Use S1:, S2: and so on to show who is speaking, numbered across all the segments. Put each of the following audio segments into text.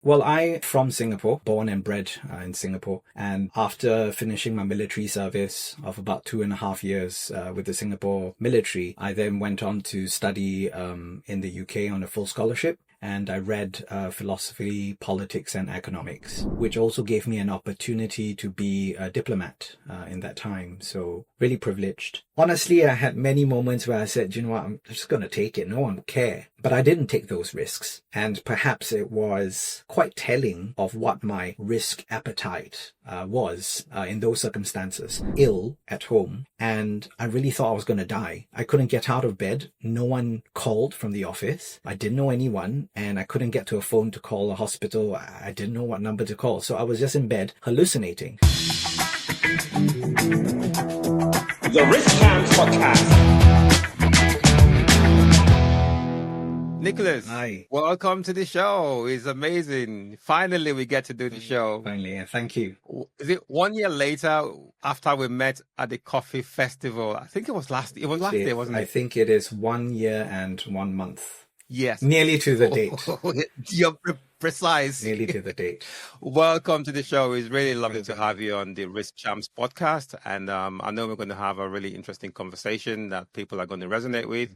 S1: Well, I'm from Singapore, born and bred in Singapore. And after finishing my military service of about 2.5 years with the Singapore military, I then went on to study in the UK on a full scholarship. And I read philosophy, politics, and economics, which also gave me an opportunity to be a diplomat in that time. So really privileged. Honestly, I had many moments where I said, you know what, I'm just going to take it. No one will care. But I didn't take those risks. And perhaps it was quite telling of what my risk appetite was in those circumstances. Ill at home. And I really thought I was going to die. I couldn't get out of bed. No one called from the office. I didn't know anyone. And I couldn't get to a phone to call a hospital. I didn't know what number to call. So I was just in bed hallucinating.
S2: The Risk Camps Podcast. Nicholas,
S1: Hi.
S2: welcome to the show. It's amazing. Finally, we get to do the show.
S1: Finally, yeah, thank you.
S2: Is it 1 year later after we met at the coffee festival? I think it was last year, wasn't it?
S1: I think it is 1 year and 1 month.
S2: Yes.
S1: Nearly to the date.
S2: You're precise.
S1: Nearly to the date.
S2: Welcome to the show. It's really lovely to have you on the Risk Champs podcast. And I know we're going to have a really interesting conversation that people are going to resonate with.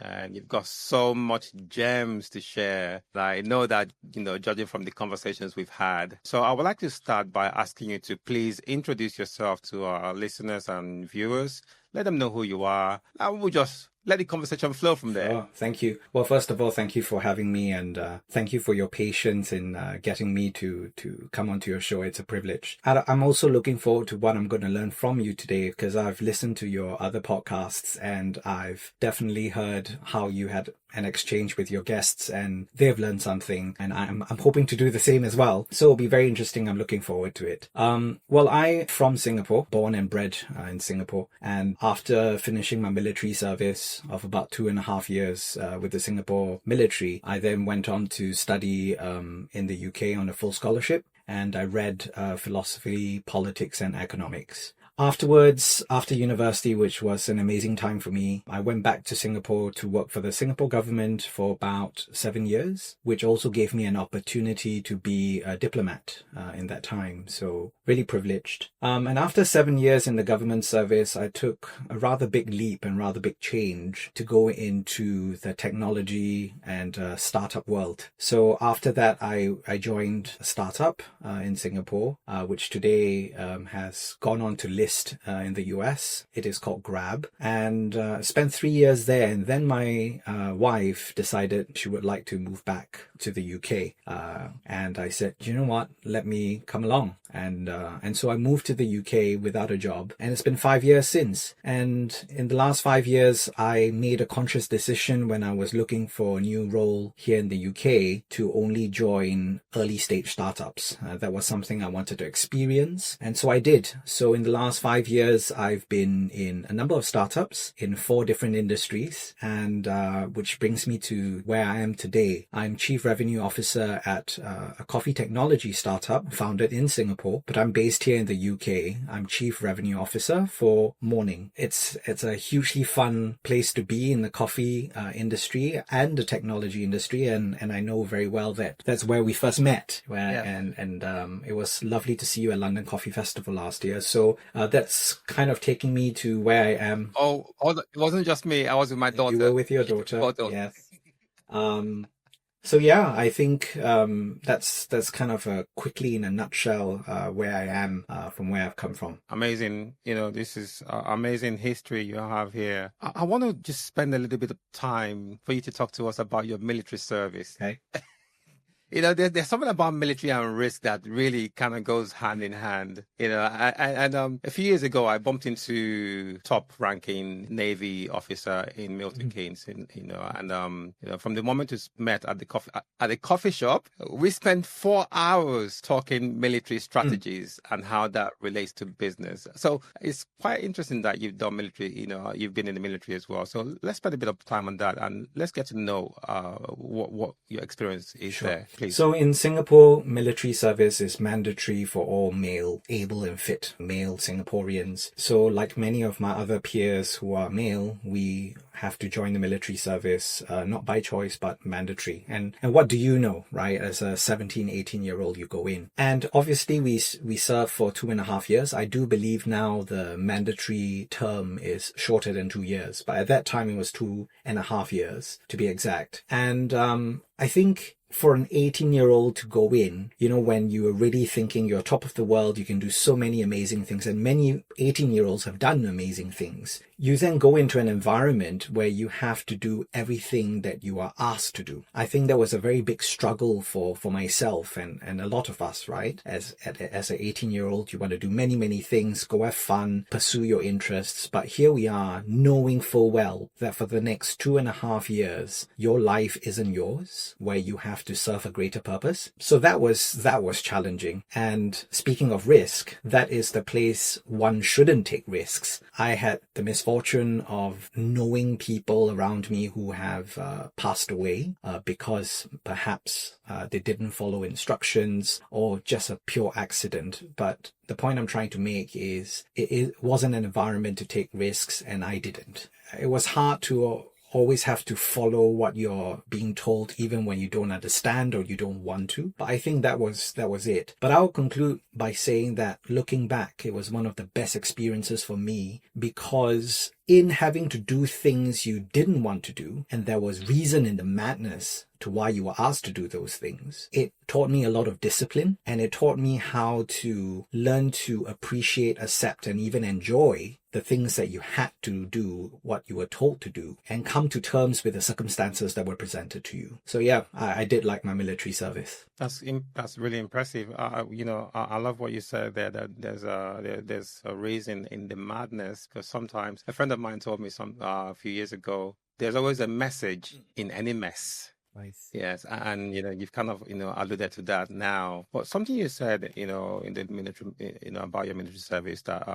S2: And you've got so much gems to share. I know that, judging from the conversations we've had. So I would like to start by asking you to please introduce yourself to our listeners and viewers. Let them know who you are. And we'll just let the conversation flow from there.
S1: Oh, thank you. Well, first of all, thank you for having me, and thank you for your patience in getting me to come onto your show. It's a privilege. I'm also looking forward to what I'm going to learn from you today, because I've listened to your other podcasts and I've definitely heard how you had an exchange with your guests and they've learned something, and I'm hoping to do the same as well. So it'll be very interesting. I'm looking forward to it. Well, I'm from Singapore, born and bred in Singapore. And after finishing my military service of about 2.5 years with the Singapore military, I then went on to study in the UK on a full scholarship. And I read philosophy, politics, and economics. Afterwards, after university, which was an amazing time for me, I went back to Singapore to work for the Singapore government for about 7 years, which also gave me an opportunity to be a diplomat in that time. So really privileged. And after 7 years in the government service, I took a rather big leap and rather big change to go into the technology and startup world. So after that, I joined a startup in Singapore, which today has gone on to list in the US. It is called Grab, and spent 3 years there. And then my wife decided she would like to move back to the UK. And I said, you know what, let me come along. And so I moved to the UK without a job, and it's been 5 years since. And in the last 5 years, I made a conscious decision when I was looking for a new role here in the UK to only join early stage startups. That was something I wanted to experience. And so I did. So in the last 5 years, I've been in a number of startups in 4 different industries, and which brings me to where I am today. I'm Chief Revenue Officer at a coffee technology startup founded in Singapore, but I'm based here in the UK. I'm Chief Revenue Officer for Morning. It's a hugely fun place to be in the coffee industry and the technology industry, and I know very well that that's where we first met. And it was lovely to see you at London Coffee Festival last year. So that's kind of taking me to where I am.
S2: Oh, it wasn't just me. I was with my daughter.
S1: You were with your daughter. Yes. So yeah, I think that's kind of quickly in a nutshell where I am from where I've come from.
S2: Amazing. This is amazing history you have here. I want to just spend a little bit of time for you to talk to us about your military service.
S1: Okay.
S2: There's something about military and risk that really kind of goes hand in hand. A few years ago, I bumped into top-ranking Navy officer in Milton Keynes. From the moment we met at the coffee shop, we spent 4 hours talking military strategies and how that relates to business. So it's quite interesting that you've done military. You've been in the military as well. So let's spend a bit of time on that, and let's get to know what your experience is there. please.
S1: So in Singapore, military service is mandatory for all male, able and fit male Singaporeans. So like many of my other peers who are male, we have to join the military service, not by choice, but mandatory. And what do you know, right? As a 17, 18-year-old, you go in. And obviously we serve for 2.5 years. I do believe now the mandatory term is shorter than 2 years, but at that time it was 2.5 years to be exact. And I think for an 18-year-old to go in, when you are really thinking you're top of the world, you can do so many amazing things, and many 18-year-olds have done amazing things. You then go into an environment where you have to do everything that you are asked to do. I think that was a very big struggle for myself and a lot of us, right? As an 18-year-old, you want to do many, many things, go have fun, pursue your interests. But here we are knowing full well that for the next 2.5 years, your life isn't yours, where you have to serve a greater purpose. So that was challenging. And speaking of risk, that is the place one shouldn't take risks. I had the misfortune of knowing people around me who have passed away because perhaps they didn't follow instructions or just a pure accident. But the point I'm trying to make is it wasn't an environment to take risks, and I didn't. It was hard to always have to follow what you're being told, even when you don't understand or you don't want to. But I think that was it. But I'll conclude by saying that looking back, it was one of the best experiences for me, because in having to do things you didn't want to do, and there was reason in the madness to why you were asked to do those things, it taught me a lot of discipline, and it taught me how to learn to appreciate, accept, and even enjoy the things that you had to do, what you were told to do, and come to terms with the circumstances that were presented to you. So yeah, I did like my military service.
S2: That's really impressive. I love what you said there, that there's a reason in the madness, because sometimes a friend of mine told me a few years ago, there's always a message in any mess.
S1: Nice.
S2: Yes, and you've kind of alluded to that now. But something you said, in the military, about your military service, that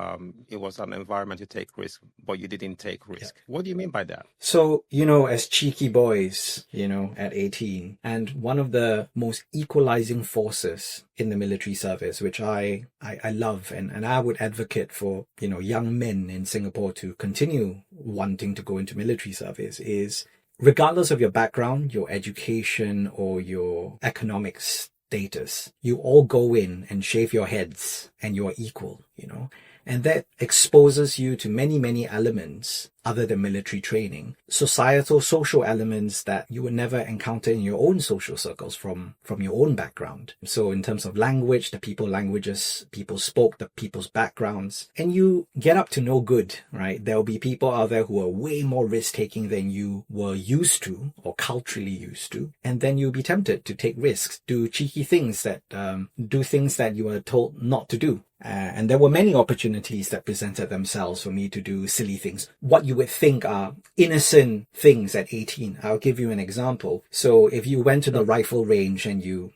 S2: it was an environment to take risk, but you didn't take risk. Yeah. What do you mean by that?
S1: So, as cheeky boys, at 18, and one of the most equalizing forces in the military service, which I love, and I would advocate for, young men in Singapore to continue wanting to go into military service, is regardless of your background, your education, or your economic status, you all go in and shave your heads and you are equal, and that exposes you to many, many elements other than military training, societal, social elements that you would never encounter in your own social circles from your own background. So in terms of language, languages people spoke, the people's backgrounds, and you get up to no good, right? There'll be people out there who are way more risk-taking than you were used to or culturally used to, and then you'll be tempted to take risks, do cheeky things do things that you were told not to do. And there were many opportunities that presented themselves for me to do silly things, what you would think are innocent things at 18. I'll give you an example. So if you went to the rifle range and you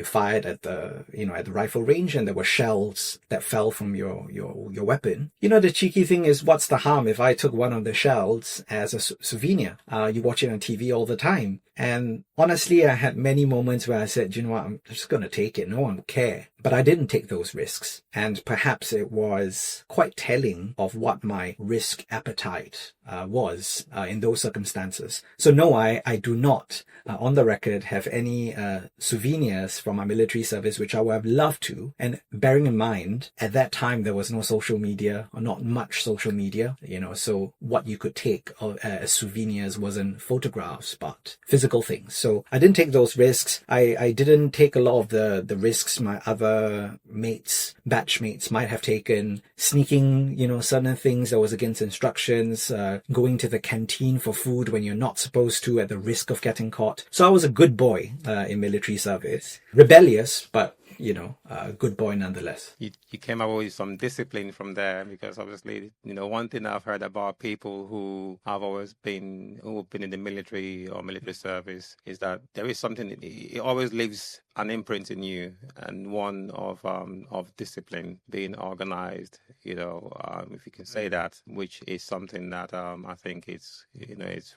S1: fired at the rifle range, and there were shells that fell from your weapon, the cheeky thing is, what's the harm if I took one of the shells as a souvenir? You watch it on TV all the time. And honestly, I had many moments where I said, you know what, I'm just going to take it. No one will care. But I didn't take those risks. And perhaps it was quite telling of what my risk appetite was in those circumstances. So no, I do not, on the record, have any souvenirs from my military service, which I would have loved to. And bearing in mind, at that time, there was no social media, or not much social media, so what you could take as souvenirs wasn't photographs, but physical things. So I didn't take those risks. I didn't take a lot of the risks my other batch mates might have taken, sneaking, certain things that was against instructions, going to the canteen for food when you're not supposed to at the risk of getting caught. So I was a good boy in military service. Rebellious, but a good boy nonetheless.
S2: You came up with some discipline from there, because obviously, one thing I've heard about people who've been in the military or military service is that there is something, it always leaves an imprint in you, and one of discipline, being organized, if you can say that, which is something that I think it's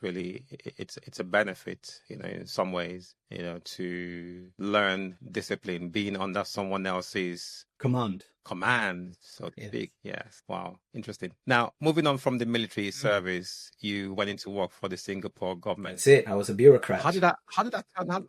S2: really it's a benefit, in some ways, to learn discipline, being under someone else's
S1: Command,
S2: so to
S1: yes.
S2: speak. Yes. Wow. Interesting. Now, moving on from the military service, you went into work for the Singapore government.
S1: That's it. I was a bureaucrat.
S2: How did that turn out?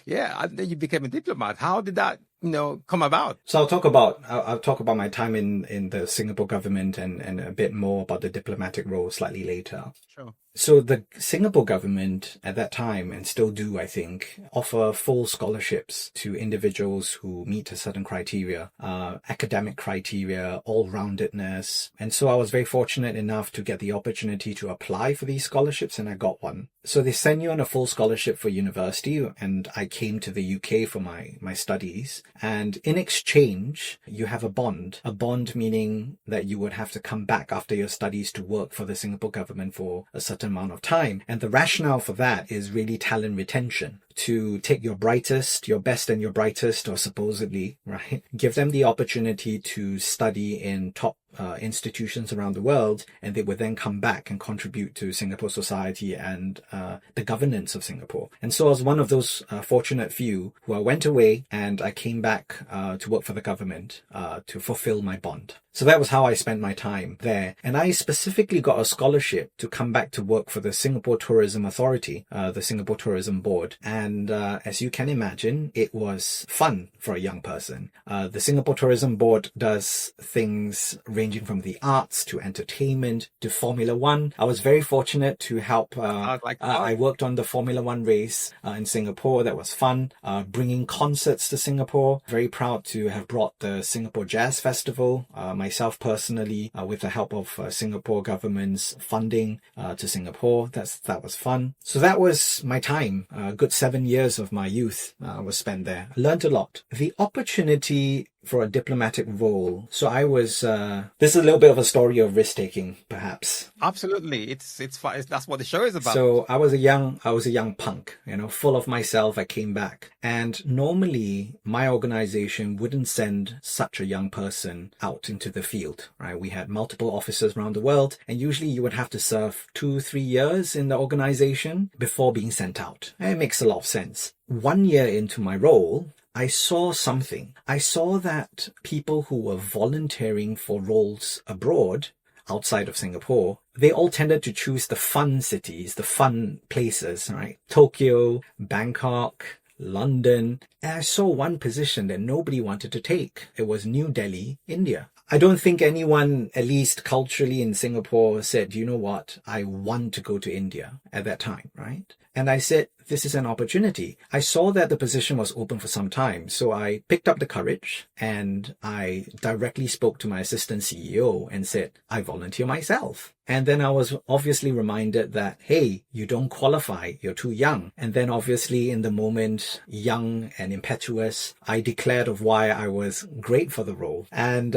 S2: Yeah, and then you became a diplomat. How did that, come about?
S1: So I'll talk about my time in the Singapore government and a bit more about the diplomatic role slightly later.
S2: Sure.
S1: So the Singapore government at that time, and still do, I think, offer full scholarships to individuals who meet a certain criteria, academic criteria, all-roundedness. And so I was very fortunate enough to get the opportunity to apply for these scholarships, and I got one. So they send you on a full scholarship for university, and I came to the UK for my studies. And in exchange, you have a bond meaning that you would have to come back after your studies to work for the Singapore government for a certain amount of time. And the rationale for that is really talent retention, to take your brightest, your best and your brightest, or supposedly, right, give them the opportunity to study in top institutions around the world, and they would then come back and contribute to Singapore society and the governance of Singapore. And so I was one of those fortunate few who I went away and I came back to work for the government to fulfill my bond. So that was how I spent my time there. And I specifically got a scholarship to come back to work for the Singapore Tourism Authority, the Singapore Tourism Board. And as you can imagine, it was fun for a young person. The Singapore Tourism Board does things ranging from the arts to entertainment to Formula One. I was very fortunate to help. I worked on the Formula One race in Singapore. That was fun. Bringing concerts to Singapore. Very proud to have brought the Singapore Jazz Festival, myself personally, with the help of Singapore government's funding to Singapore. That was fun. So that was my time. A good 7 years of my youth was spent there. I learned a lot. The opportunity for a diplomatic role. So I was, this is a little bit of a story of risk-taking, perhaps.
S2: Absolutely. It's that's what the show is about.
S1: So I was a young punk, full of myself. I came back, and normally my organization wouldn't send such a young person out into the field, right? We had multiple officers around the world, and usually you would have to serve 2-3 years in the organization before being sent out. And it makes a lot of sense. 1 year into my role, I saw something. I saw that people who were volunteering for roles abroad, outside of Singapore, they all tended to choose the fun cities, the fun places, right? Tokyo, Bangkok, London. And I saw one position that nobody wanted to take. It was New Delhi, India. I don't think anyone, at least culturally in Singapore, said, you know what, I want to go to India at that time, right? And I said, this is an opportunity. I saw that the position was open for some time. So I picked up the courage and I directly spoke to my assistant CEO and said, I volunteer myself. And then I was obviously reminded that, hey, you don't qualify. You're too young. And then obviously in the moment, young and impetuous, I declared of why I was great for the role. And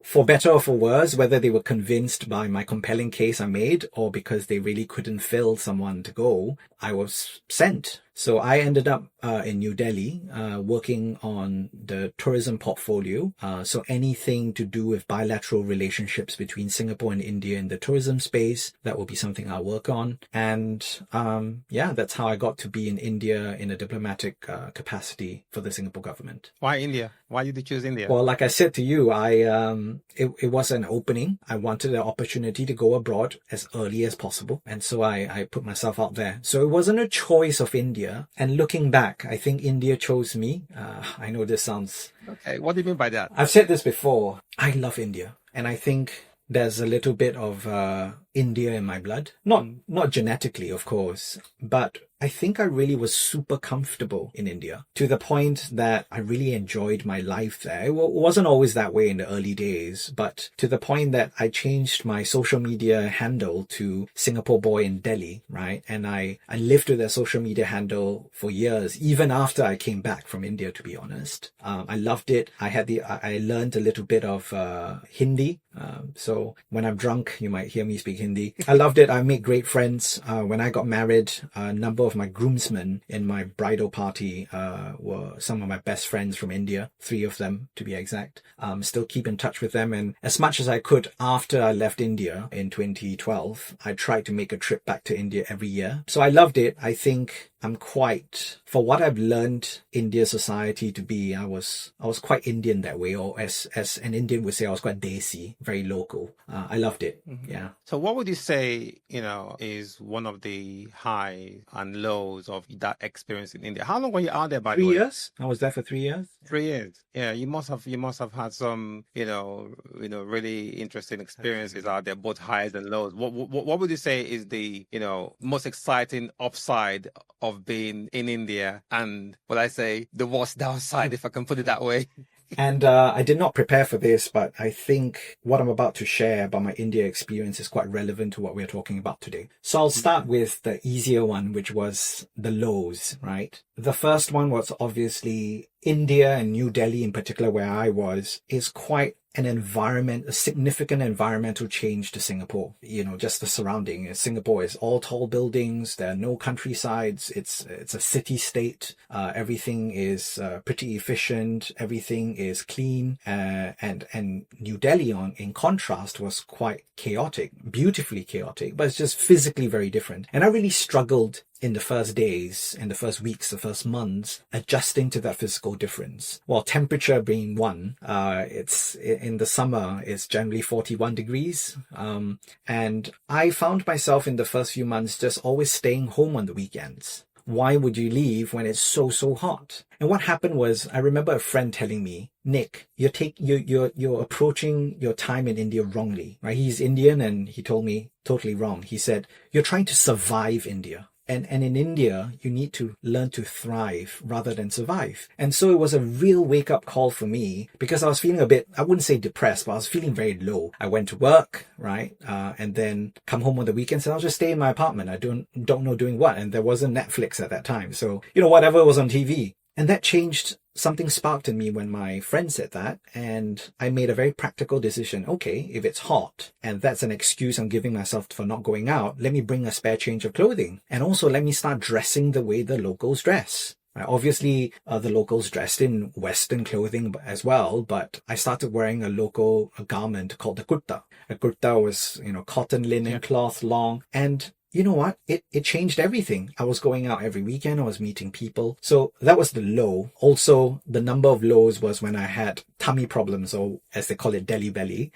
S1: for better or for worse, whether they were convinced by my compelling case I made or because they really couldn't fill someone to go, I was sent. So I ended up in New Delhi working on the tourism portfolio. So anything to do with bilateral relationships between Singapore and India in the tourism space, that will be something I'll work on. And that's how I got to be in India in a diplomatic capacity for the Singapore government.
S2: Why India? Why did you choose India?
S1: Well, like I said to you, it was an opening. I wanted the opportunity to go abroad as early as possible. And so I put myself out there. So it wasn't a choice of India. And looking back, I think India chose me. I know this sounds...
S2: Okay, what do you mean by that?
S1: I've said this before. I love India. And I think there's a little bit of India in my blood. Not genetically, of course, but I think I really was super comfortable in India to the point that I really enjoyed my life there. It wasn't always that way in the early days, but to the point that I changed my social media handle to Singapore Boy in Delhi, right? And I lived with that social media handle for years, even after I came back from India, to be honest. I loved it. I learned a little bit of Hindi. So when I'm drunk, you might hear me speak Hindi. I loved it. I made great friends. When I got married, a number of my groomsmen in my bridal party were some of my best friends from India, 3 of them to be exact. Still keep in touch with them. And as much as I could after I left India in 2012, I tried to make a trip back to India every year. So I loved it. I think I'm quite, for what I've learned India society to be, I was quite Indian that way, or as an Indian would say, I was quite desi, very local. I loved it. Yeah.
S2: So what would you say, is one of the highs and lows of that experience in India? How long were you out there, by the way?
S1: 3 years. I was there for 3 years.
S2: 3 years. Yeah, you must have had some, really interesting experiences out there, both highs and lows. What would you say is the, most exciting upside of being in India, and what I say, the worst downside, if I can put it that way?
S1: And I did not prepare for this, but I think what I'm about to share about my India experience is quite relevant to what we're talking about today. So I'll start with the easier one, which was the lows, right? The first one was obviously India, and New Delhi in particular, where I was, is quite a significant environmental change to Singapore. Just the surrounding. Singapore is all tall buildings. There are no countrysides. It's a city state. Everything is pretty efficient. Everything is clean. And New Delhi, in contrast, was quite chaotic, beautifully chaotic, but it's just physically very different. And I really struggled in the first days, in the first weeks, the first months, adjusting to that physical difference. Well, temperature being one, it's in the summer, it's generally 41 degrees. And I found myself in the first few months just always staying home on the weekends. Why would you leave when it's so hot? And what happened was, I remember a friend telling me, Nick, you're approaching your time in India wrongly, right? He's Indian, and he told me totally wrong. He said, you're trying to survive India. And in India, you need to learn to thrive rather than survive. And so it was a real wake-up call for me, because I was feeling a bit, I wouldn't say depressed, but I was feeling very low. I went to work, right? And then come home on the weekends, and I'll just stay in my apartment. I don't know doing what. And there wasn't Netflix at that time. So, whatever was on TV. And that changed. Something sparked in me when my friend said that, and I made a very practical decision. Okay, if it's hot and that's an excuse I'm giving myself for not going out, let me bring a spare change of clothing. And also let me start dressing the way the locals dress. Obviously, the locals dressed in Western clothing as well, but I started wearing a garment called the kurta. A kurta was, cotton linen cloth, long, and you know what? It changed everything. I was going out every weekend. I was meeting people. So that was the low. Also, the number of lows was when I had tummy problems, or as they call it, Delhi belly.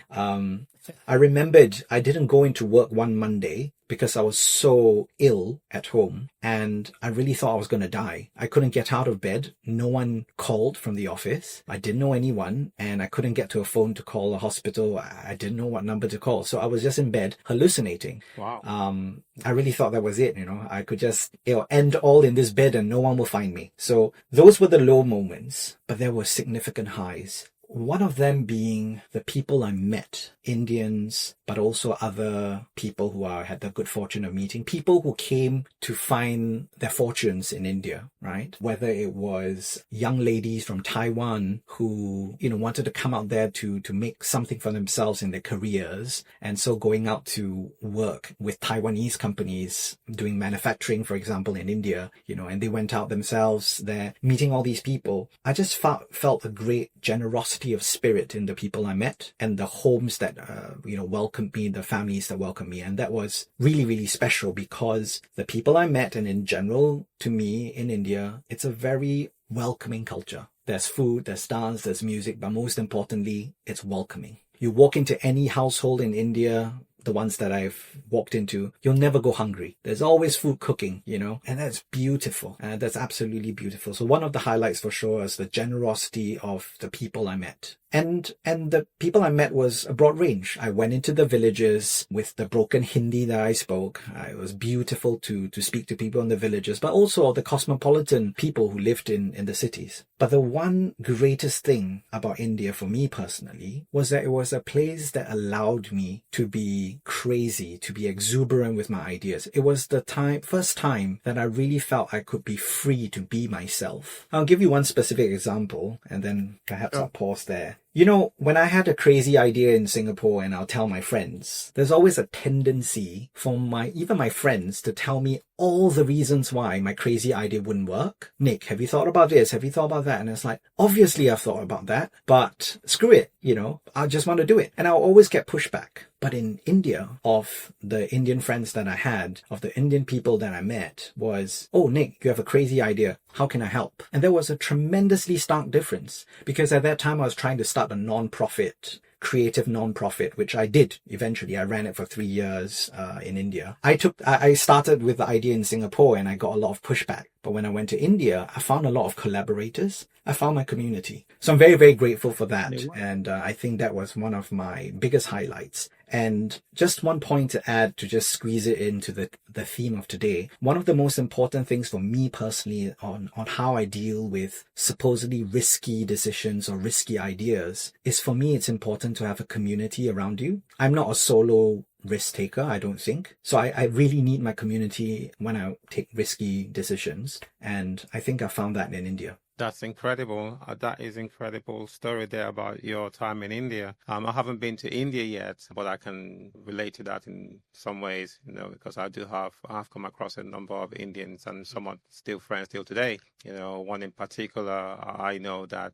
S1: I remembered I didn't go into work one Monday because I was so ill at home, and I really thought I was going to die. I couldn't get out of bed. No one called from the office. I didn't know anyone, and I couldn't get to a phone to call a hospital. I didn't know what number to call. So I was just in bed hallucinating.
S2: Wow.
S1: I really thought that was it. I could just end all in this bed and no one will find me. So those were the low moments, but there were significant highs. One of them being the people I met, Indians, but also other people who I had the good fortune of meeting, people who came to find their fortunes in India, right? Whether it was young ladies from Taiwan who, wanted to come out there to make something for themselves in their careers. And so going out to work with Taiwanese companies doing manufacturing, for example, in India, and they went out themselves there, meeting all these people. I just felt a great generosity of spirit in the people I met, and the homes that, welcomed me, the families that welcomed me. And that was really, really special, because the people I met, and in general, to me in India, it's a very welcoming culture. There's food, there's dance, there's music, but most importantly, it's welcoming. You walk into any household in India, the ones that I've walked into, you'll never go hungry. There's always food cooking, and that's beautiful. That's absolutely beautiful. So one of the highlights for sure is the generosity of the people I met. And the people I met was a broad range. I went into the villages with the broken Hindi that I spoke. It was beautiful to speak to people in the villages, but also the cosmopolitan people who lived in the cities. But the one greatest thing about India for me personally was that it was a place that allowed me to be crazy, to be exuberant with my ideas. It was the first time that I really felt I could be free to be myself. I'll give you one specific example, and then perhaps I'll pause there. You know, when I had a crazy idea in Singapore and I'll tell my friends, there's always a tendency for even my friends to tell me all the reasons why my crazy idea wouldn't work. Nick, have you thought about this? Have you thought about that? And it's like, obviously I've thought about that, but screw it, I just want to do it. And I'll always get pushback. But in India, of the Indian friends that I had, of the Indian people that I met, was, oh, Nick, you have a crazy idea. How can I help? And there was a tremendously stark difference, because at that time I was trying to start a non-profit, creative non-profit, which I did eventually. I ran it for 3 years in India. I started with the idea in Singapore and I got a lot of pushback. But when I went to India, I found a lot of collaborators. I found my community. So I'm very, very grateful for that. And I think that was one of my biggest highlights. And just one point to add, to just squeeze it into the theme of today. One of the most important things for me personally on how I deal with supposedly risky decisions or risky ideas is, for me, it's important to have a community around you. I'm not a solo risk taker, I don't think. So I really need my community when I take risky decisions. And I think I found that in India.
S2: That's incredible. That is incredible story there about your time in India. I haven't been to India yet, but I can relate to that in some ways, because I've come across a number of Indians and some are still friends till today. One in particular, I know that,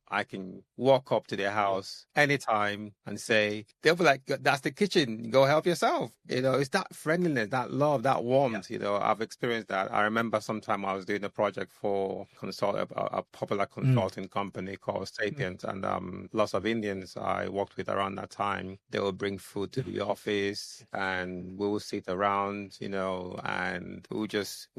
S2: I can walk up to their house anytime and say, they'll be like, that's the kitchen, go help yourself. It's that friendliness, that love, that warmth, I've experienced that. I remember sometime I was doing a project for a popular consulting company called Sapient, and lots of Indians I worked with around that time. They would bring food to the office and we would sit around, and we would just,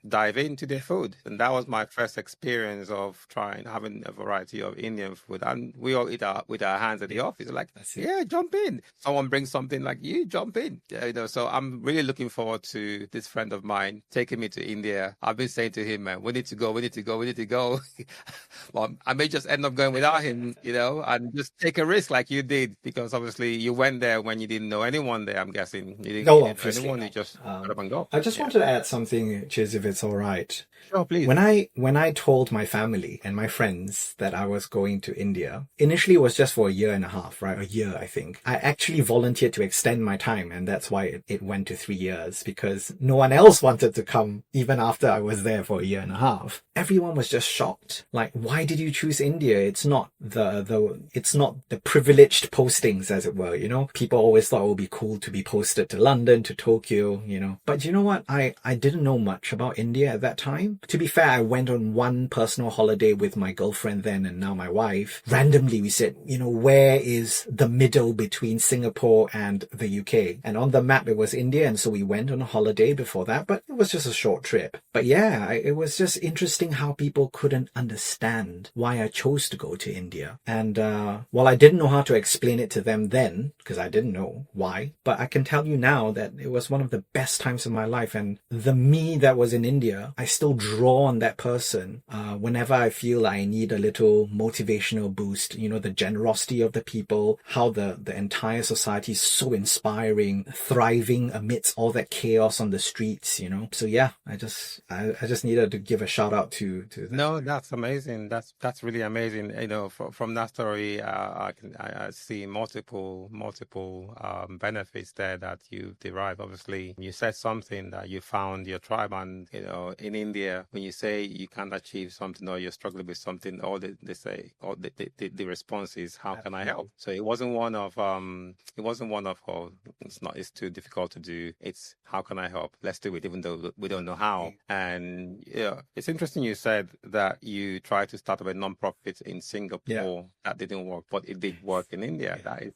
S2: dive into their food. And that was my first experience of having a variety of Indian food. And we all eat with our hands at the office. Like, yeah, jump in. Someone brings something, like, you jump in. So I'm really looking forward to this friend of mine taking me to India. I've been saying to him, man, we need to go. Well, I may just end up going without him, and just take a risk like you did, because obviously you went there when you didn't know anyone there, I'm guessing. You didn't know anyone, you just got up and go.
S1: I just wanted to add something, Chiz, if it's all right.
S2: Sure, please.
S1: When I told my family and my friends that I was going to India, initially it was just for a year and a half, right? A year, I think. I actually volunteered to extend my time, and that's why it went to 3 years, because no one else wanted to come even after I was there for a year and a half. Everyone was just shocked. Like, why did you choose India? It's not it's not the privileged postings, as it were, People always thought it would be cool to be posted to London, to Tokyo, But you know what? I didn't know much about India at that time. To be fair, I went on one personal holiday with my girlfriend then and now my wife. Randomly, we said, where is the middle between Singapore and the UK? And on the map, it was India. And so we went on a holiday before that, but it was just a short trip. But yeah, it was just interesting how people couldn't understand why I chose to go to India. And while I didn't know how to explain it to them then, because I didn't know why, but I can tell you now that it was one of the best times of my life. And the me that was in India, I still draw on that person whenever I feel I need a little motivational boost. The generosity of the people, how the entire society is so inspiring, thriving amidst all that chaos on the streets, So yeah, I just needed to give a shout out to that.
S2: No, that's amazing. That's really amazing. From that story, I see multiple benefits there that you derive. Obviously, you said something that you found your tribe, and in India, when you say you can't achieve something or you're struggling with something, all they say, or the response is, how can I help? So it wasn't one of oh, it's too difficult to do. It's, how can I help? Let's do it, even though we don't know how. And it's interesting you said that you tried to start up a non-profit in Singapore. That didn't work, but it did work in India. That is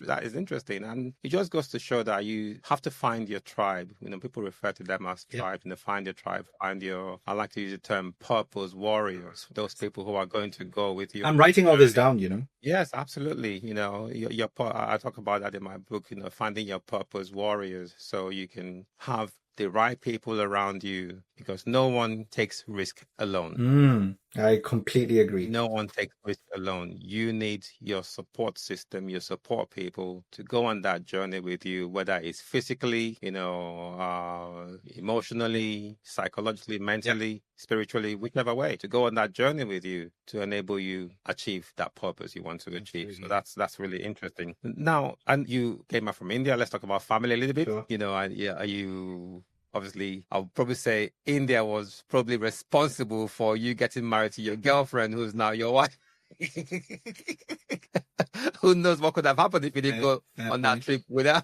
S2: that is interesting. And it just goes to show that you have to find your tribe. People refer to them as tribe, find your tribe, find your, I like to use the term purpose warriors, those people who are going to go with you.
S1: I'm writing all this down,
S2: Yes, absolutely. I talk about that in my book, finding your purpose warriors, so you can have the right people around you because no one takes risk alone.
S1: I completely agree.
S2: No one takes risk alone. You need your support system, your support people to go on that journey with you, whether it's physically, emotionally, psychologically, mentally, spiritually, whichever way, to go on that journey with you to enable you achieve that purpose you want to achieve.
S1: Absolutely.
S2: So that's really interesting. Now, and you came out from India. Let's talk about family a little bit.
S1: Sure.
S2: Are you... Obviously, I'll probably say India was probably responsible for you getting married to your girlfriend, who's now your wife. Who knows what could have happened if you didn't go on that trip with her?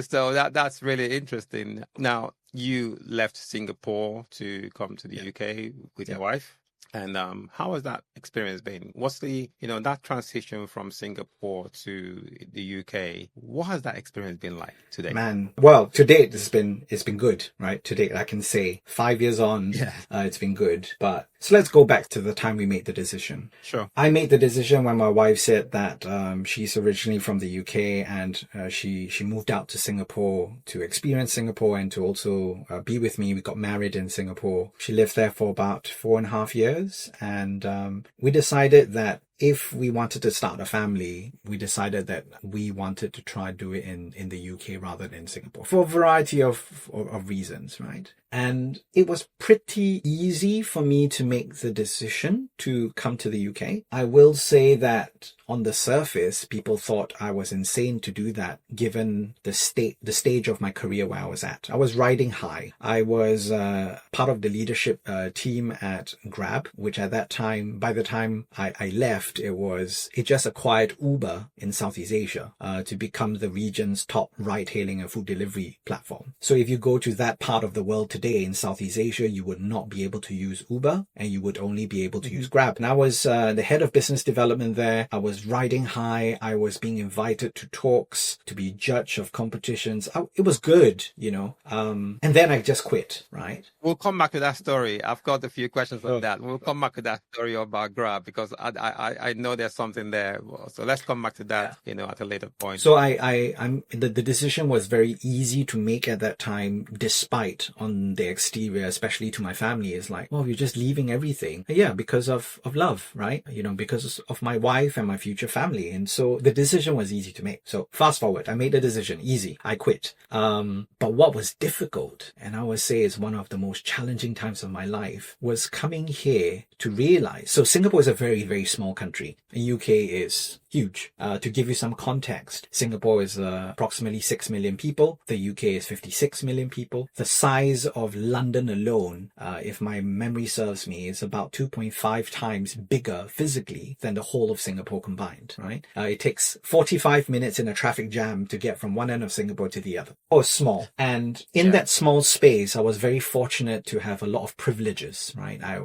S2: So that's really interesting. Now, you left Singapore to come to the UK with your wife. And how has that experience been? What's the, that transition from Singapore to the UK? What has that experience been like today?
S1: Man, well, to date, it's been good, right? To date, I can say 5 years on, it's been good. But so let's go back to the time we made the decision.
S2: Sure.
S1: I made the decision when my wife said that she's originally from the UK and she moved out to Singapore to experience Singapore and to also be with me. We got married in Singapore. She lived there for about 4.5 years. And we decided that if we wanted to start a family, we decided that we wanted to try do it in the UK rather than Singapore for a variety of reasons, right? And it was pretty easy for me to make the decision to come to the UK. I will say that on the surface, people thought I was insane to do that, given the stage of my career where I was at. I was riding high. I was part of the leadership team at Grab, which at that time, by the time I left, it just acquired Uber in Southeast Asia to become the region's top ride-hailing and food delivery platform. So if you go to that part of the world today in Southeast Asia, you would not be able to use Uber and you would only be able to use Grab. And I was the head of business development there. I was riding high. I was being invited to talks, to be judge of competitions. It was good, and then I just quit, right?
S2: We'll come back to that story. I've got a few questions on that. We'll come back to that story about Grab because I know there's something there. So let's come back to that, at a later point.
S1: So the decision was very easy to make at that time, despite on the exterior, especially to my family, is like, well, you're just leaving everything. Yeah, because of love, right? Because of my wife and my future family. And so the decision was easy to make. So fast forward, I made the decision, easy. I quit. But what was difficult, and I would say is one of the most challenging times of my life, was coming here to realize. So Singapore is a very, very small country. The UK is huge. To give you some context, Singapore is approximately 6 million people. The UK is 56 million people. The size of London alone, if my memory serves me, is about 2.5 times bigger physically than the whole of Singapore combined, right? It takes 45 minutes in a traffic jam to get from one end of Singapore to the other. Oh, small. And in that small space, I was very fortunate to have a lot of privileges, right? I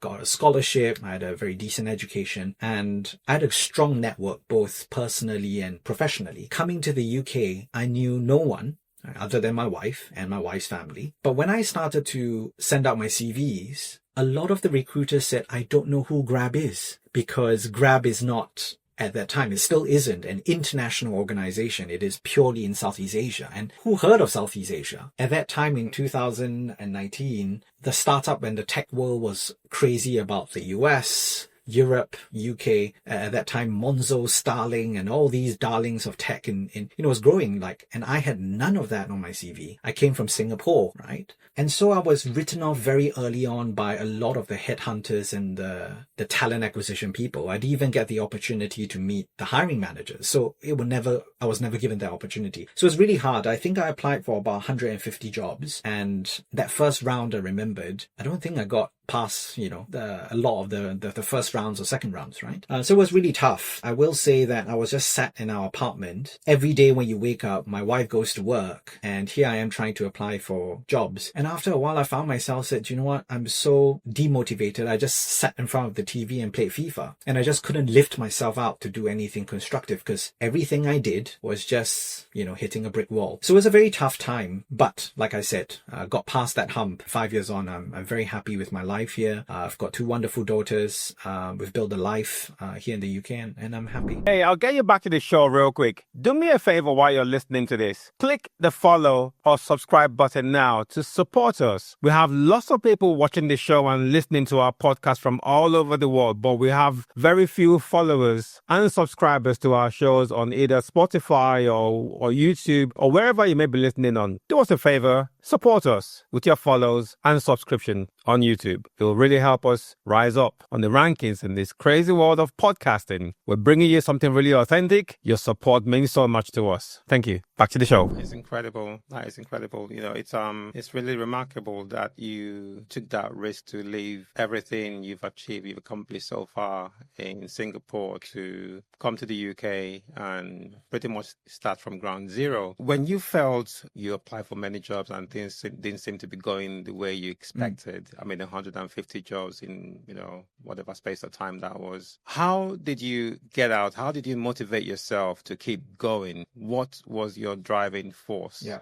S1: got a scholarship. I had a very decent education and I had a strong network, both personally and professionally. Coming to the UK, I knew no one other than my wife and my wife's family. But when I started to send out my CVs, a lot of the recruiters said, I don't know who Grab is, because Grab is not, at that time, it still isn't an international organization. It is purely in Southeast Asia. And who heard of Southeast Asia? At that time in 2019, the startup and the tech world was crazy about the US, Europe, UK, at that time, Monzo, Starling, and all these darlings of tech was growing and I had none of that on my CV. I came from Singapore, right? And so I was written off very early on by a lot of the headhunters and the talent acquisition people. I'd even get the opportunity to meet the hiring managers. So I was never given that opportunity. So it's really hard. I think I applied for about 150 jobs. And that first round I remembered, I don't think I got past, a lot of the first rounds or second rounds, right? So it was really tough. I will say that I was just sat in our apartment. Every day when you wake up, my wife goes to work and here I am trying to apply for jobs. And after a while, I found myself said, you know what? I'm so demotivated. I just sat in front of the TV and played FIFA and I just couldn't lift myself out to do anything constructive because everything I did was just, hitting a brick wall. So it was a very tough time. But like I said, got past that hump 5 years on. I'm very happy with my life. life here. I've got 2 wonderful daughters. We've built a life here in the UK, and I'm happy.
S2: Hey, I'll get you back to the show real quick. Do me a favor while you're listening to this. Click the follow or subscribe button now to support us. We have lots of people watching the show and listening to our podcast from all over the world, but we have very few followers and subscribers to our shows on either Spotify or YouTube or wherever you may be listening on. Do us a favor, support us with your follows and subscription on YouTube. It will really help us rise up on the rankings in this crazy world of podcasting. We're bringing you something really authentic. Your support means so much to us. Thank you. Back to the show. It's incredible. That is incredible. You know, it's really remarkable that you took that risk to leave everything you've achieved, you've accomplished so far in Singapore to come to the UK and pretty much start from ground zero. When you felt you applied for many jobs and things didn't seem to be going the way you expected, I mean, 150 jobs in, whatever space of time that was. How did you get out? How did you motivate yourself to keep going? What was your driving force?
S1: Yeah.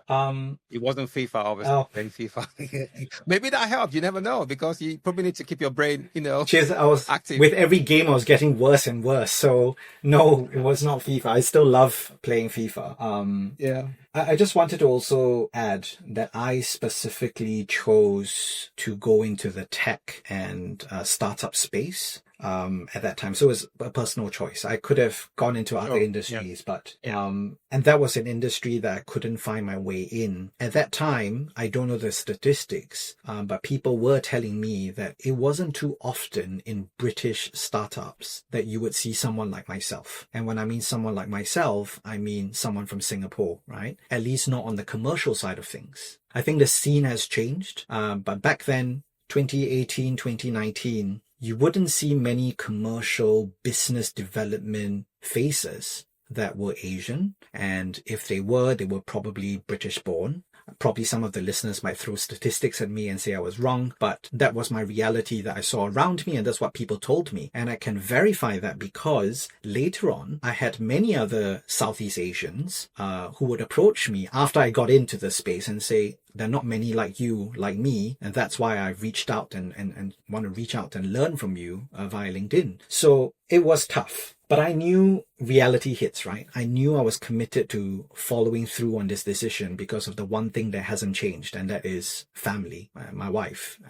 S2: It wasn't FIFA, obviously. Playing FIFA. Maybe that helped. You never know, because you probably need to keep your brain,
S1: Cheers. I was
S2: active.
S1: With every game, I was getting worse and worse. So no, it was not FIFA. I still love playing FIFA. Yeah. I just wanted to also add that I specifically chose to go into the tech and startup space at that time. So it was a personal choice. I could have gone into other industries, but and that was an industry that I couldn't find my way in. At that time, I don't know the statistics, but people were telling me that it wasn't too often in British startups that you would see someone like myself. And when I mean someone like myself, I mean someone from Singapore, right? At least not on the commercial side of things. I think the scene has changed, but back then, 2018, 2019, you wouldn't see many commercial business development faces that were Asian. And if they were probably British born. Probably some of the listeners might throw statistics at me and say I was wrong, but that was my reality that I saw around me, and that's what people told me. And I can verify that because later on, I had many other Southeast Asians who would approach me after I got into the space and say, there are not many like you, like me, and that's why I reached out and want to reach out and learn from you via LinkedIn. So it was tough. But I knew reality hits, right? I knew I was committed to following through on this decision because of the one thing that hasn't changed, and that is family, my wife,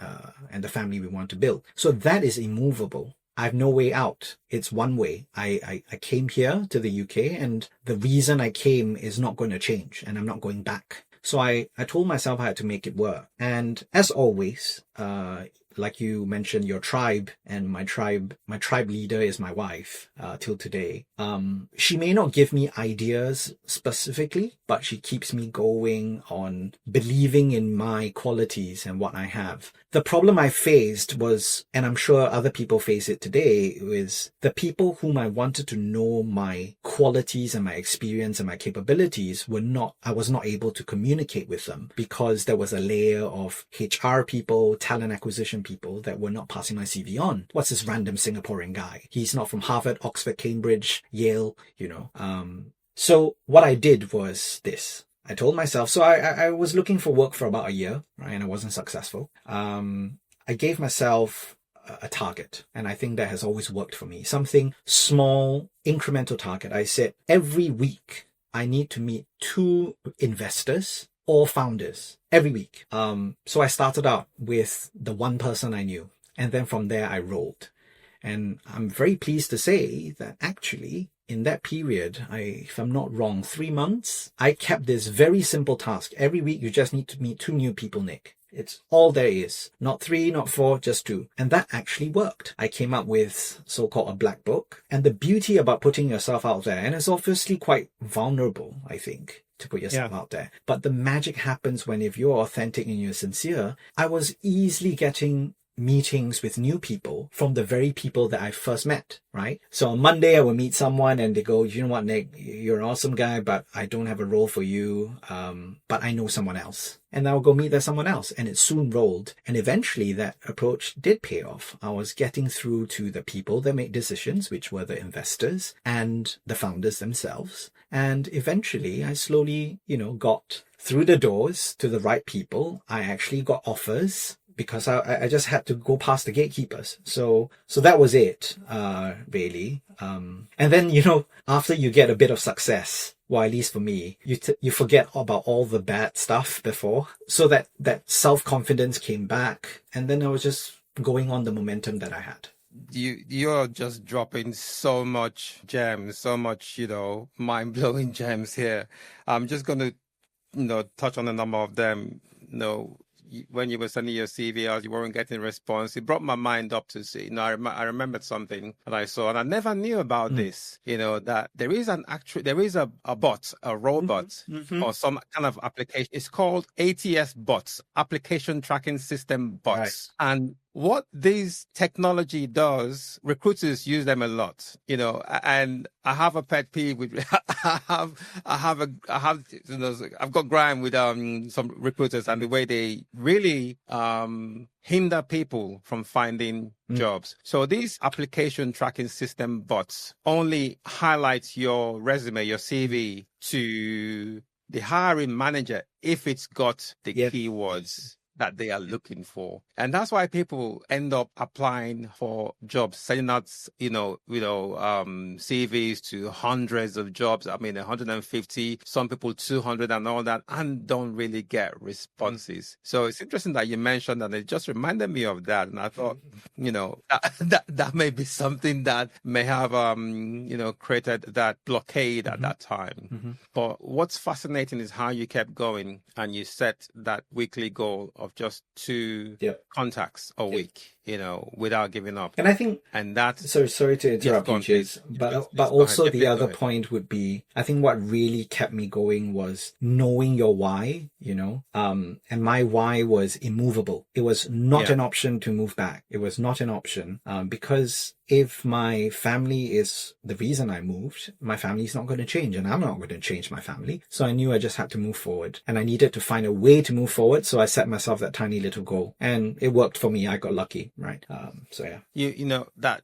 S1: and the family we want to build. So that is immovable. I have no way out. It's one way. I came here to the UK, and the reason I came is not going to change, and I'm not going back. So I told myself I had to make it work. And as always, like you mentioned, your tribe, and my tribe leader is my wife till today. She may not give me ideas specifically, but she keeps me going on believing in my qualities and what I have. The problem I faced was, and I'm sure other people face it today, is the people whom I wanted to know my qualities and my experience and my capabilities I was not able to communicate with them because there was a layer of HR people, talent acquisition people that were not passing my CV on. What's this random Singaporean guy? He's not from Harvard, Oxford, Cambridge, Yale, So what I did was this. I told myself, so I was looking for work for about a year, right? And I wasn't successful. I gave myself a target, and I think that has always worked for me. Something small, incremental target. I said every week I need to meet 2 investors or founders every week. So I started out with the one person I knew, and then from there I rolled. And I'm very pleased to say that actually in that period, if I'm not wrong, 3 months, I kept this very simple task. Every week you just need to meet 2 new people, Nick. It's all there is. Not 3, not 4, just 2. And that actually worked. I came up with so-called a black book. And the beauty about putting yourself out there, and it's obviously quite vulnerable, I think, to put yourself out there. But the magic happens when if you're authentic and you're sincere. I was easily getting meetings with new people from the very people that I first met, right? So on Monday, I will meet someone and they go, you know what, Nick, you're an awesome guy, but I don't have a role for you. But I know someone else. And I'll go meet that someone else. And it soon rolled. And eventually that approach did pay off. I was getting through to the people that make decisions, which were the investors and the founders themselves. And eventually I slowly, got through the doors to the right people. I actually got offers because I just had to go past the gatekeepers. So that was it, really. And then, after you get a bit of success, well, at least for me, you forget about all the bad stuff before. So that self-confidence came back, and then I was just going on the momentum that I had.
S2: You're just dropping so much gems, so much, mind-blowing gems here. I'm just going to, touch on a number of them. When you were sending your CV out, you weren't getting a response. It brought my mind up to see, I remembered something that I saw, and I never knew about this, that there is a bot, a robot, or some kind of application. It's called ATS bots, application tracking system bots. Right. And what this technology does, recruiters use them a lot, and I have a pet peeve with, I've got grime with some recruiters and the way they really hinder people from finding jobs. So these application tracking system bots only highlight your resume, your CV to the hiring manager if it's got the keywords that they are looking for. And that's why people end up applying for jobs, sending out, CVs to hundreds of jobs. 150, some people 200 and all that, and don't really get responses. So it's interesting that you mentioned that. It just reminded me of that. And I thought, that may be something that may have, created that blockade at that time. But what's fascinating is how you kept going and you set that weekly goal of just 2 contacts a week, without giving up.
S1: And I think, sorry to interrupt you, Jez, but also the other point would be, I think what really kept me going was knowing your why, and my why was immovable. It was not an option to move back. It was not an option, because if my family is the reason I moved, my family is not going to change, and I'm not going to change my family. So I knew I just had to move forward, and I needed to find a way to move forward. So I set myself that tiny little goal, and it worked for me. I got lucky, right? So yeah.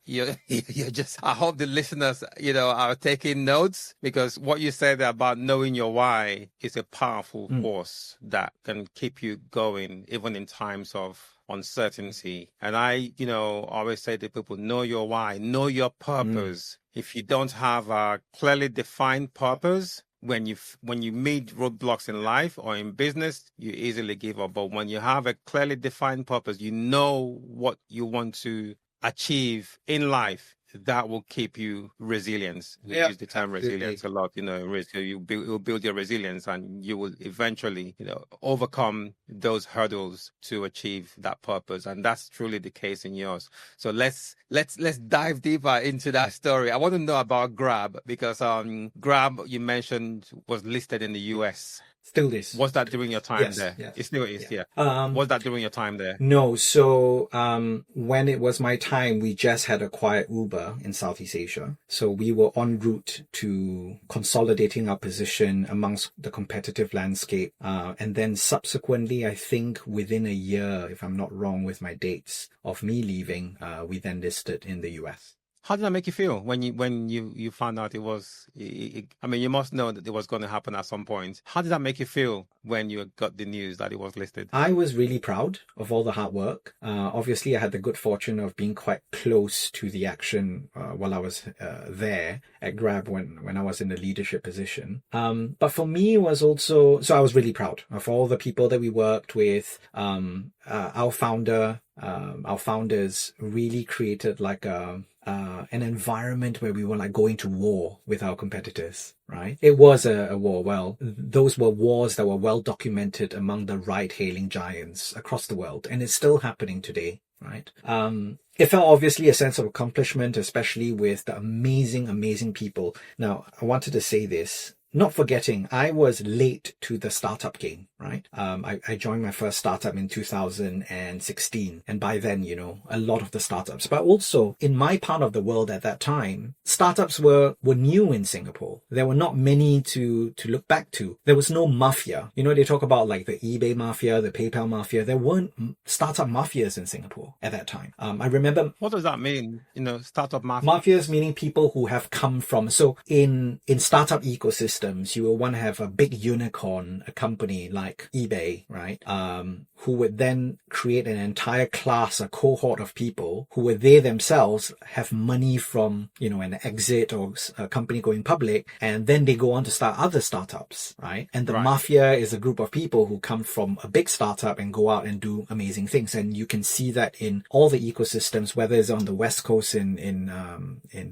S2: You're just, I hope the listeners, are taking notes, because what you said about knowing your why is a powerful force that can keep you going, even in times of uncertainty. And I, always say to people, know your why, know your purpose. If you don't have a clearly defined purpose, when you meet roadblocks in life or in business, you easily give up. But when you have a clearly defined purpose, you know what you want to achieve in life, that will keep you resilient. We use the term resilience a lot, you will build your resilience, and you will eventually, overcome those hurdles to achieve that purpose. And that's truly the case in yours. So let's dive deeper into that story. I want to know about Grab, because Grab, you mentioned, was listed in the US.
S1: Still is.
S2: Was that during your time there? Yes. It still is, Was that during your time there?
S1: No. So when it was my time, we just had acquired Uber in Southeast Asia. So we were en route to consolidating our position amongst the competitive landscape. And then subsequently, I think within a year, if I'm not wrong with my dates of me leaving, we then listed in the US.
S2: How did that make you feel when you found out it was? You must know that it was going to happen at some point. How did that make you feel when you got the news that it was listed?
S1: I was really proud of all the hard work. Obviously, I had the good fortune of being quite close to the action while I was there at Grab when I was in the leadership position. But for me, it was also, so I was really proud of all the people that we worked with. Our founders really created like an environment where we were like going to war with our competitors, right? It was a war. Well, those were wars that were well documented among the ride-hailing giants across the world, and it's still happening today, right? It felt obviously a sense of accomplishment, especially with the amazing people. Now, I wanted to say this, not forgetting I was late to the startup game, right? I joined my first startup in 2016. And by then, a lot of the startups, but also in my part of the world at that time, startups were new in Singapore. There were not many to look back to. There was no mafia. They talk about like the eBay mafia, the PayPal mafia. There weren't startup mafias in Singapore at that time. I remember.
S2: What does that mean? Startup mafia?
S1: Mafias meaning people who have come from, so in startup ecosystems, you will want to have a big unicorn, a company like eBay, right? who would then create an entire class, a cohort of people who would they themselves have money from, an exit or a company going public, and then they go on to start other startups, right? And the mafia is a group of people who come from a big startup and go out and do amazing things. And you can see that in all the ecosystems, whether it's on the West Coast in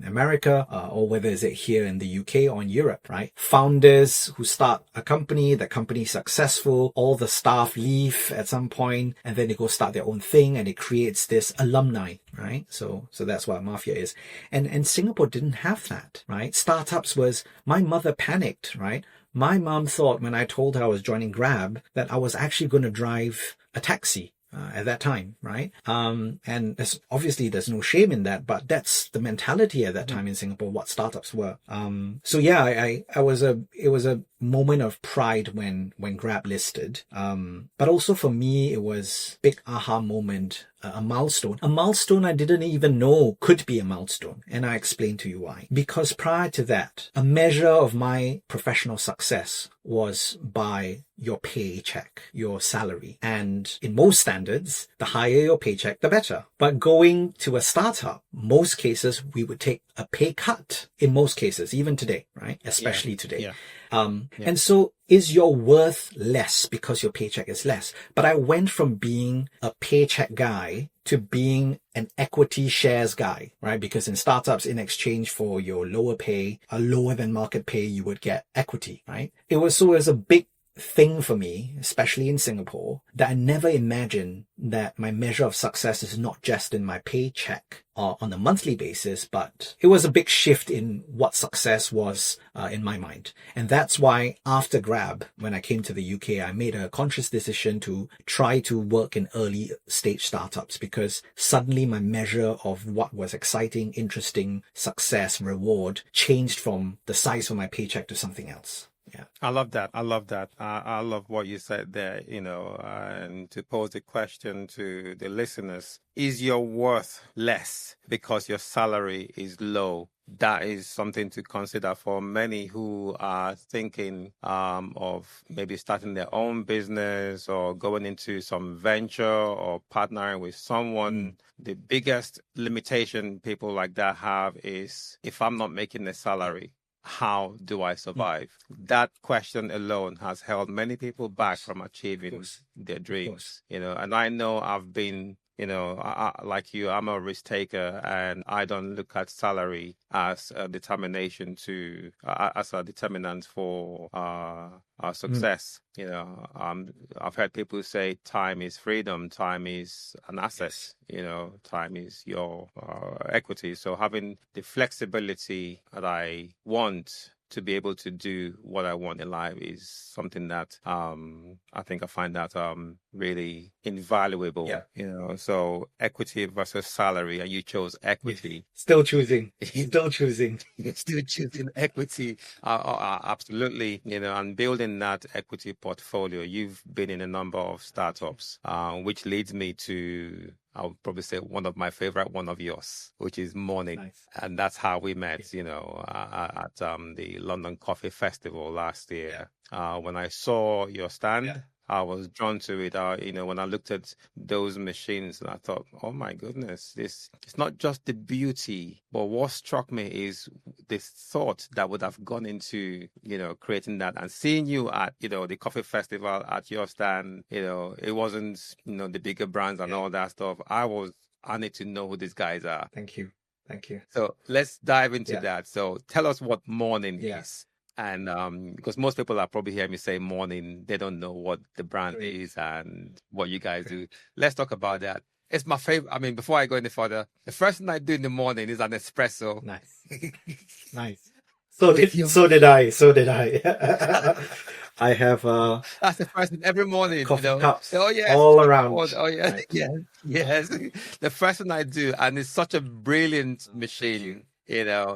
S1: America, or whether it's here in the UK or in Europe, right? Founders who start a company, the company is successful, all the staff leave at some point, and then they go start their own thing, and it creates this alumni, right? So that's what mafia is. And Singapore didn't have that, right? Startups was, my mother panicked, right? My mom thought when I told her I was joining Grab that I was actually going to drive a taxi. At that time, right? And there's no shame in that, but that's the mentality at that time in Singapore, what startups were. It was a moment of pride when Grab listed. But also for me, it was big aha moment, a milestone I didn't even know could be a milestone. And I explain to you why. Because prior to that, a measure of my professional success was by your paycheck, your salary. And in most standards, the higher your paycheck, the better. But going to a startup, most cases, we would take a pay cut in most cases, even today, right? Especially today.
S2: Yeah.
S1: And so is your worth less because your paycheck is less? But I went from being a paycheck guy to being an equity shares guy, right? Because in startups, in exchange for your lower pay, a lower than market pay, you would get equity, right? It was a big thing for me, especially in Singapore, that I never imagined that my measure of success is not just in my paycheck on a monthly basis, but it was a big shift in what success was in my mind. And that's why after Grab, when I came to the UK, I made a conscious decision to try to work in early stage startups, because suddenly my measure of what was exciting, interesting, success, reward changed from the size of my paycheck to something else. Yeah.
S2: I love that. I love what you said there, and to pose the question to the listeners, is your worth less because your salary is low? That is something to consider for many who are thinking of maybe starting their own business or going into some venture or partnering with someone. The biggest limitation people like that have is, if I'm not making a salary, how do I survive? That question alone has held many people back from achieving their dreams, and I know I've been, like you, I'm a risk taker, and I don't look at salary as a determination as a determinant for our success. I've heard people say time is freedom, time is an asset, time is your equity. So having the flexibility that I want to be able to do what I want in life is something that I think I find that really invaluable.
S1: Yeah.
S2: So equity versus salary, and you chose equity.
S1: Still choosing
S2: Equity. Absolutely. And building that equity portfolio. You've been in a number of startups, which leads me to, I would probably say, one of yours, which is Morning.
S1: Nice.
S2: And that's how we met, at the London Coffee Festival last year. When I saw your stand, I was drawn to it. When I looked at those machines, and I thought, oh my goodness, it's not just the beauty, but what struck me is this thought that would have gone into, creating that. And seeing you at, the coffee festival at your stand, it wasn't, the bigger brands and all that stuff. I need to know who these guys are.
S1: Thank you.
S2: So let's dive into that. So tell us what Morning is. And because most people are probably hearing me say Morning, they don't know what the brand is and what you guys do. Let's talk about that. It's my favorite. I mean, before I go any further, the first thing I do in the morning is an espresso.
S1: Nice. So did I. I have
S2: that's the first thing every morning.
S1: Coffee cups
S2: yes,
S1: all around.
S2: Oh yeah, right. yes. The first thing I do, and it's such a brilliant machine.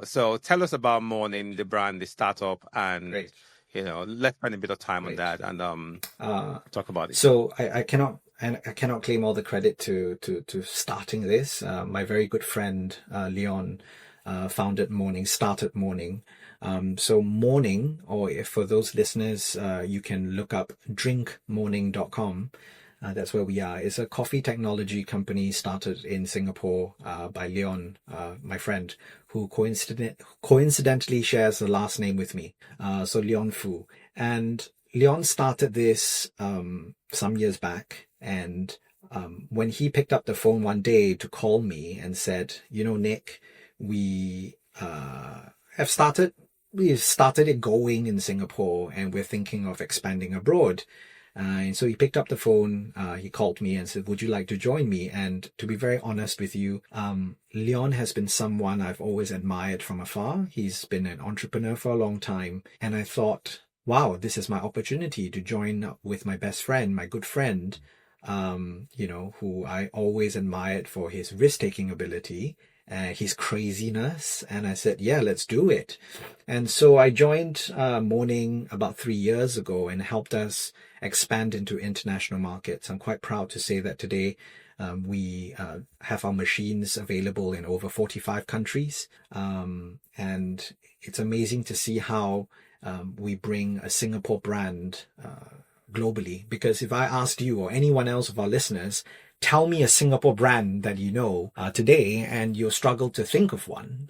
S2: So tell us about Morning, the brand, the startup, and
S1: Great.
S2: Let's spend a bit of time on that and talk about it.
S1: So I cannot claim all the credit to starting this. My very good friend Leon started Morning. So Morning, or if for those listeners, you can look up drinkmorning.com. That's where we are. It's a coffee technology company started in Singapore by Leon, my friend, who coincidentally shares the last name with me. So Leon Fu. And Leon started this some years back. And when he picked up the phone one day to call me and said, Nick, we've started it going in Singapore and we're thinking of expanding abroad. And so he picked up the phone, he called me and said, would you like to join me? And to be very honest with you, Leon has been someone I've always admired from afar. He's been an entrepreneur for a long time. And I thought, wow, this is my opportunity to join up with my best friend, my good friend, who I always admired for his risk-taking ability, his craziness. And I said, yeah, let's do it. And so I joined Morning about 3 years ago and helped us expand into international markets. I'm quite proud to say that today we have our machines available in over 45 countries. And it's amazing to see how we bring a Singapore brand globally. Because if I asked you or anyone else of our listeners, tell me a Singapore brand that you know today, and you'll struggle to think of one.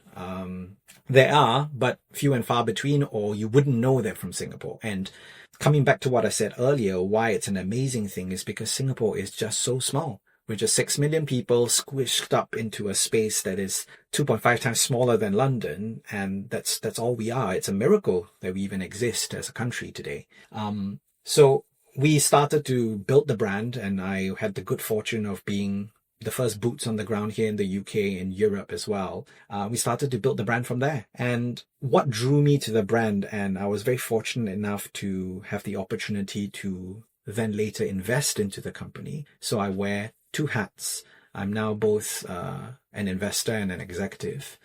S1: There are, but few and far between, or you wouldn't know they're from Singapore. And coming back to what I said earlier, why it's an amazing thing is because Singapore is just so small. We're just 6 million people squished up into a space that is 2.5 times smaller than London. And that's all we are. It's a miracle that we even exist as a country today. So we started to build the brand, and I had the good fortune of being the first boots on the ground here in the UK, in Europe as well. We started to build the brand from there. And what drew me to the brand, and I was very fortunate enough to have the opportunity to then later invest into the company. So I wear two hats. I'm now both an investor and an executive,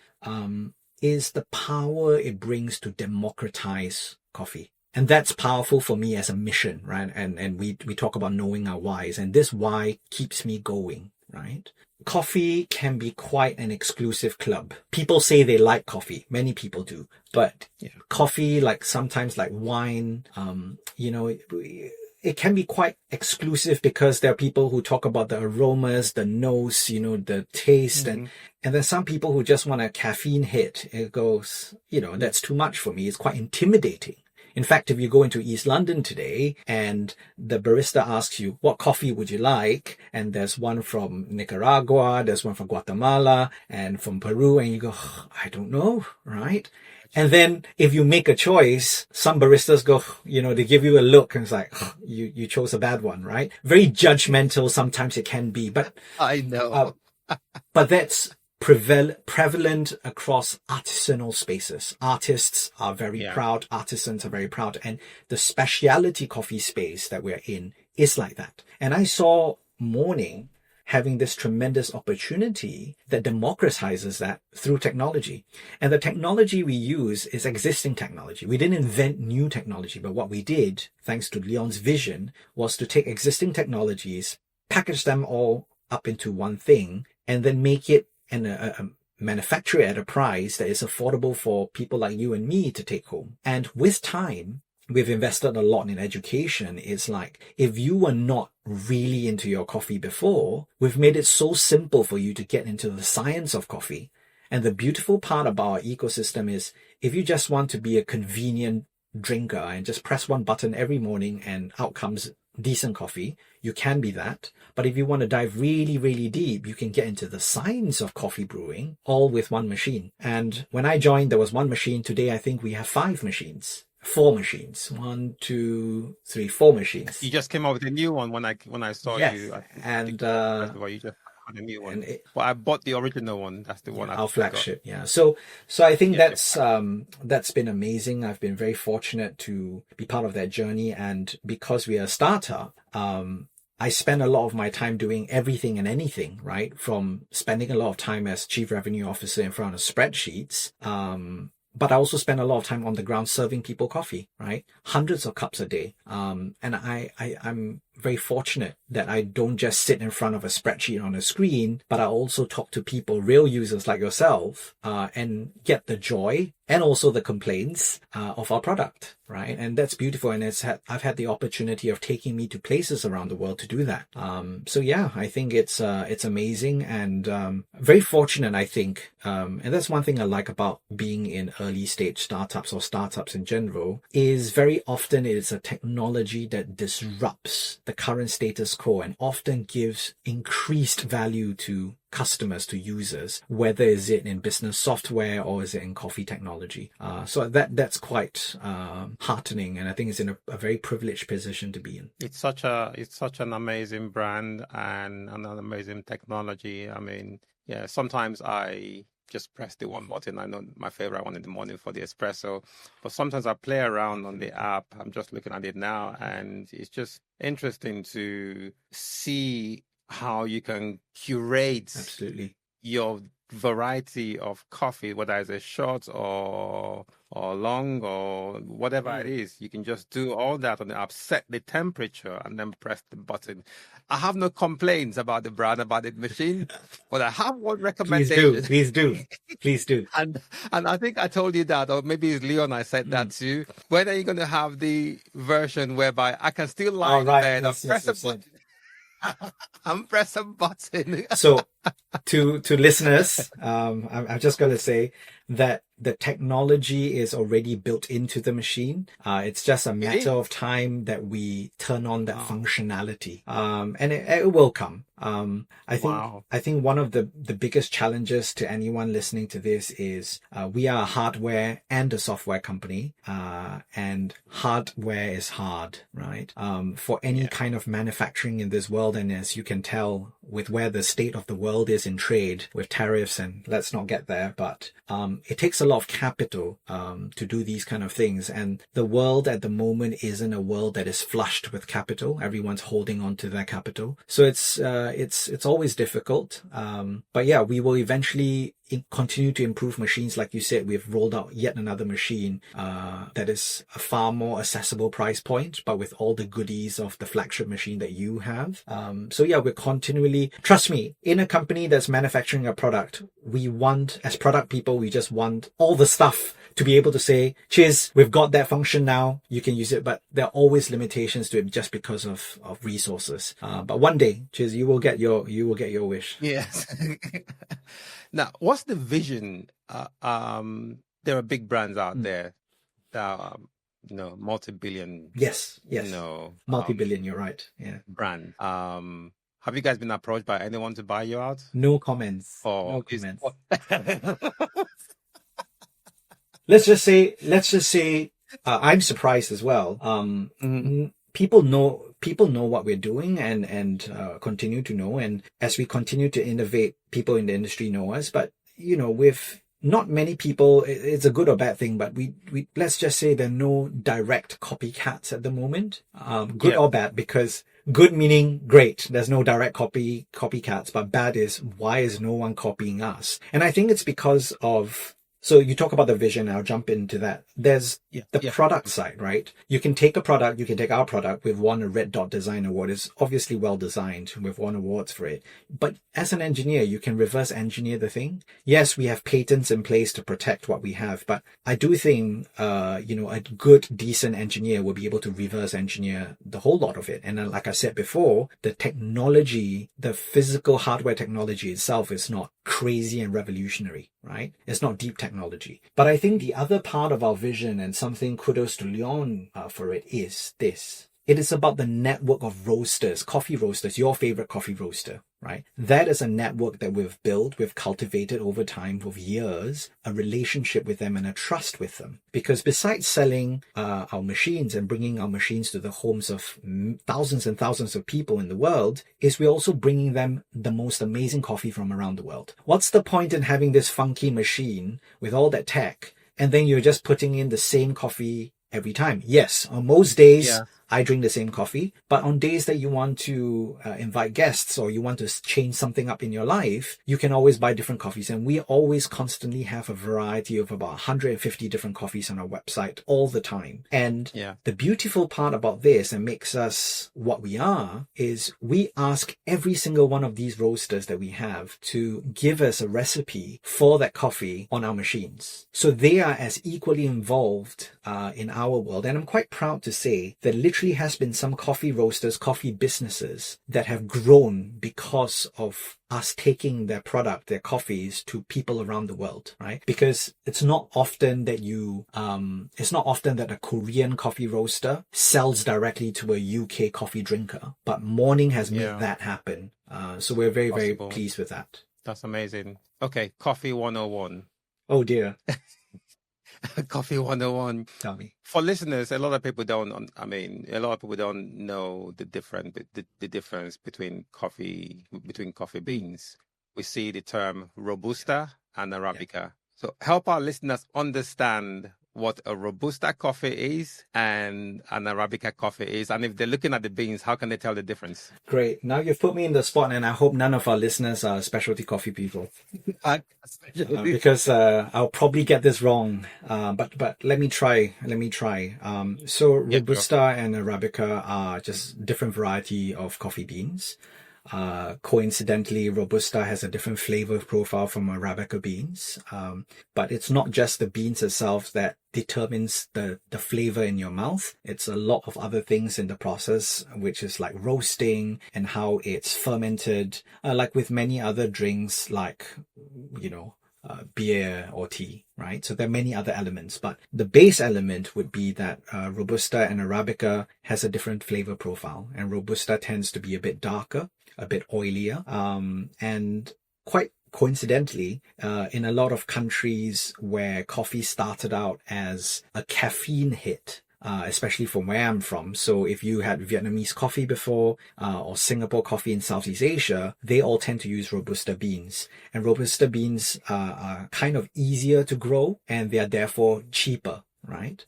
S1: is the power it brings to democratize coffee. And that's powerful for me as a mission, right? And we talk about knowing our whys, and this why keeps me going, right? Coffee can be quite an exclusive club. People say they like coffee. Many people do. But coffee, sometimes like wine, it can be quite exclusive because there are people who talk about the aromas, the nose, the taste. And then some people who just want a caffeine hit. It goes, that's too much for me. It's quite intimidating. In fact, if you go into East London today and the barista asks you, what coffee would you like? And there's one from Nicaragua, there's one from Guatemala and from Peru. And you go, I don't know, right? And then if you make a choice, some baristas go, they give you a look and it's like, you chose a bad one, right? Very judgmental. Sometimes it can be, but
S2: I know.
S1: But that's prevalent across artisanal spaces. Artists are very proud. Artisans are very proud. And the specialty coffee space that we're in is like that. And I saw Morning having this tremendous opportunity that democratizes that through technology. And the technology we use is existing technology. We didn't invent new technology, but what we did, thanks to Leon's vision, was to take existing technologies, package them all up into one thing, and then make it and manufacture it at a price that is affordable for people like you and me to take home. And with time, we've invested a lot in education. It's like, if you were not really into your coffee before, we've made it so simple for you to get into the science of coffee. And the beautiful part about our ecosystem is, if you just want to be a convenient drinker and just press one button every morning and out comes decent coffee, you can be that. But if you want to dive really, really deep, you can get into the science of coffee brewing all with one machine. And when I joined, there was one machine. Today, I think we have 4 machines. 1, 2, 3, 4 machines.
S2: You just came up with a new one when I saw you.
S1: And
S2: you just had a new one. But I bought the original one. That's the one
S1: our flagship. Yeah. So I think that's been amazing. I've been very fortunate to be part of that journey. And because we are a startup, I spend a lot of my time doing everything and anything, right? From spending a lot of time as chief revenue officer in front of spreadsheets. But I also spend a lot of time on the ground serving people coffee, right? Hundreds of cups a day. And I'm very fortunate that I don't just sit in front of a spreadsheet on a screen, but I also talk to people, real users like yourself, and get the joy and also the complaints of our product, right? And that's beautiful. And I've had the opportunity of taking me to places around the world to do that. So yeah, I think it's amazing and very fortunate, I think. And that's one thing I like about being in early stage startups or startups in general, is very often it's a technology that disrupts the current status quo and often gives increased value to customers, to users, whether is it in business software or is it in coffee technology. So that's quite heartening, and I think it's in a very privileged position to be in.
S2: It's such an amazing brand and an amazing technology. I mean, yeah, sometimes I just press the one button. I know my favorite one in the morning for the espresso, but sometimes I play around on the app. I'm just looking at it now, and it's just interesting to see how you can curate
S1: Absolutely
S2: your variety of coffee, whether it's a short or long or whatever it is. You can just do all that on the app, set the temperature, and then press the button. I have no complaints about the brand, about the machine, but I have one recommendation.
S1: Please do.
S2: And I think I told you that, or maybe it's Leon I said that too. When are you going to have the version whereby I can still lie in bed and press a button? I'm pressing a button.
S1: So to listeners, I'm just going to say that the technology is already built into the machine. It's just a matter of time that we turn on that functionality. And it will come. I think one of the biggest challenges to anyone listening to this is we are a hardware and a software company, and hardware is hard, right? For any kind of manufacturing in this world, and as you can tell with where the state of the world is in trade with tariffs, and let's not get there, but it takes a lot of capital to do these kind of things, and the world at the moment isn't a world that is flushed with capital. Everyone's holding on to their capital, so it's always difficult. But yeah, we will eventually continue to improve machines. Like you said, we've rolled out yet another machine that is a far more accessible price point, but with all the goodies of the flagship machine that you have. So yeah, we're continually, trust me, in a company that's manufacturing a product, we want, as product people, we just want all the stuff to be able to say, cheers, we've got that function now, you can use it. But there are always limitations to it just because of resources. But one day, cheers, you will get your wish.
S2: Yes. Now, what's the vision? There are big brands out there that are, multi-billion.
S1: Yes. Multi-billion, you're right. Yeah.
S2: Brand. Have you guys been approached by anyone to buy you out?
S1: No comments.
S2: No
S1: comments. Let's just say, I'm surprised as well. People know what we're doing and continue to know. And as we continue to innovate, people in the industry know us. But, with not many people, it's a good or bad thing, but we let's just say there are no direct copycats at the moment. Good or bad, because good meaning great, there's no direct copycats, but bad is, why is no one copying us? And I think it's because of, so you talk about the vision, I'll jump into that. There's the product side, right? You can take a product, you can take our product. We've won a Red Dot Design Award. It's obviously well designed. We've won awards for it. But as an engineer, you can reverse engineer the thing. Yes, we have patents in place to protect what we have, but I do think, a good, decent engineer will be able to reverse engineer the whole lot of it. And then, like I said before, the technology, the physical hardware technology itself is not crazy and revolutionary, right? It's not deep technology. But I think the other part of our vision, and something kudos to Leon for it, is this. It is about the network of roasters, coffee roasters, your favorite coffee roaster, right? That is a network that we've built, we've cultivated over time, over years, a relationship with them and a trust with them. Because besides selling our machines and bringing our machines to the homes of thousands and thousands of people in the world, is we're also bringing them the most amazing coffee from around the world. What's the point in having this funky machine with all that tech, and then you're just putting in the same coffee every time? Yes, on most days, I drink the same coffee. But on days that you want to invite guests or you want to change something up in your life, you can always buy different coffees. And we always constantly have a variety of about 150 different coffees on our website all the time. And the beautiful part about this and makes us what we are is we ask every single one of these roasters that we have to give us a recipe for that coffee on our machines. So they are as equally involved in our world. And I'm quite proud to say that literally has been some coffee roasters, coffee businesses that have grown because of us taking their product, their coffees to people around the world, right? Because it's not often that it's not often that a Korean coffee roaster sells directly to a UK coffee drinker, but Morning has made that happen. So we're very, very pleased with that.
S2: That's amazing. Okay, Coffee 101.
S1: Oh dear.
S2: Coffee 101.
S1: Tell me.
S2: For listeners, a lot of people don't know the difference between coffee beans. We see the term Robusta and Arabica. So help our listeners understand what a Robusta coffee is and an Arabica coffee is. And if they're looking at the beans, how can they tell the difference?
S1: Great. Now you've put me in the spot, and I hope none of our listeners are specialty coffee people. Because I'll probably get this wrong. But let me try. So Robusta and Arabica are just different variety of coffee beans. Coincidentally, Robusta has a different flavor profile from Arabica beans. But it's not just the beans itself that determines the flavor in your mouth. It's a lot of other things in the process, which is like roasting and how it's fermented, like with many other drinks, like, beer or tea, right? So there are many other elements, but the base element would be that Robusta and Arabica has a different flavor profile, and Robusta tends to be a bit darker, a bit oilier, and quite coincidentally, in a lot of countries where coffee started out as a caffeine hit, especially from where I'm from. So if you had Vietnamese coffee before, or Singapore coffee in Southeast Asia, they all tend to use Robusta beans. And Robusta beans are kind of easier to grow, and they are therefore cheaper, right?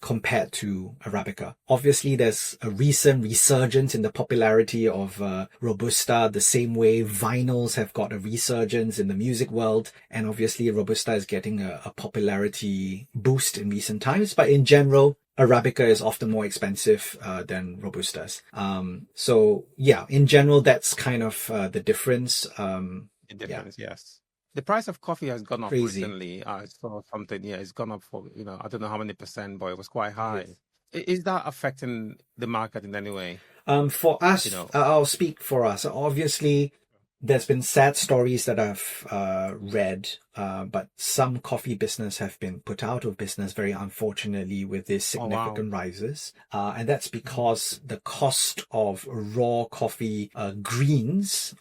S1: Compared to Arabica. Obviously, there's a recent resurgence in the popularity of Robusta, the same way vinyls have got a resurgence in the music world. And obviously, Robusta is getting a popularity boost in recent times. But in general, Arabica is often more expensive than Robustas. So yeah, in general, that's kind of the difference.
S2: Yes. The price of coffee has gone up
S1: Crazy.
S2: recently. I saw something, it's gone up for, I don't know how many percent, but it was quite high. Is that affecting the market in any way?
S1: For us, I'll speak for us. Obviously, there's been sad stories that I've read, but some coffee business have been put out of business, very unfortunately, with these significant rises. And that's because the cost of raw coffee greens,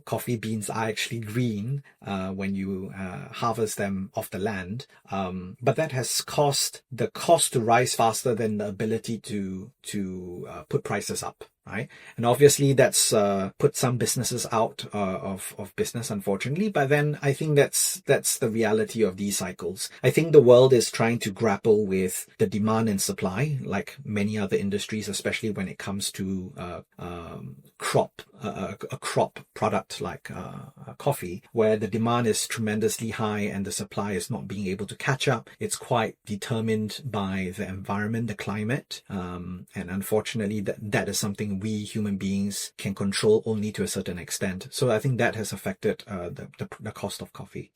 S1: coffee beans are actually green when you harvest them off the land. But that has caused the cost to rise faster than the ability to put prices up. Right. And obviously that's put some businesses out of business, unfortunately. But then I think that's the reality of these cycles. I think the world is trying to grapple with the demand and supply, like many other industries, especially when it comes to a crop product like coffee, where the demand is tremendously high and the supply is not being able to catch up. It's quite determined by the environment, the climate. And unfortunately, that is something we human beings can control only to a certain extent. So I think that has affected the cost of coffee.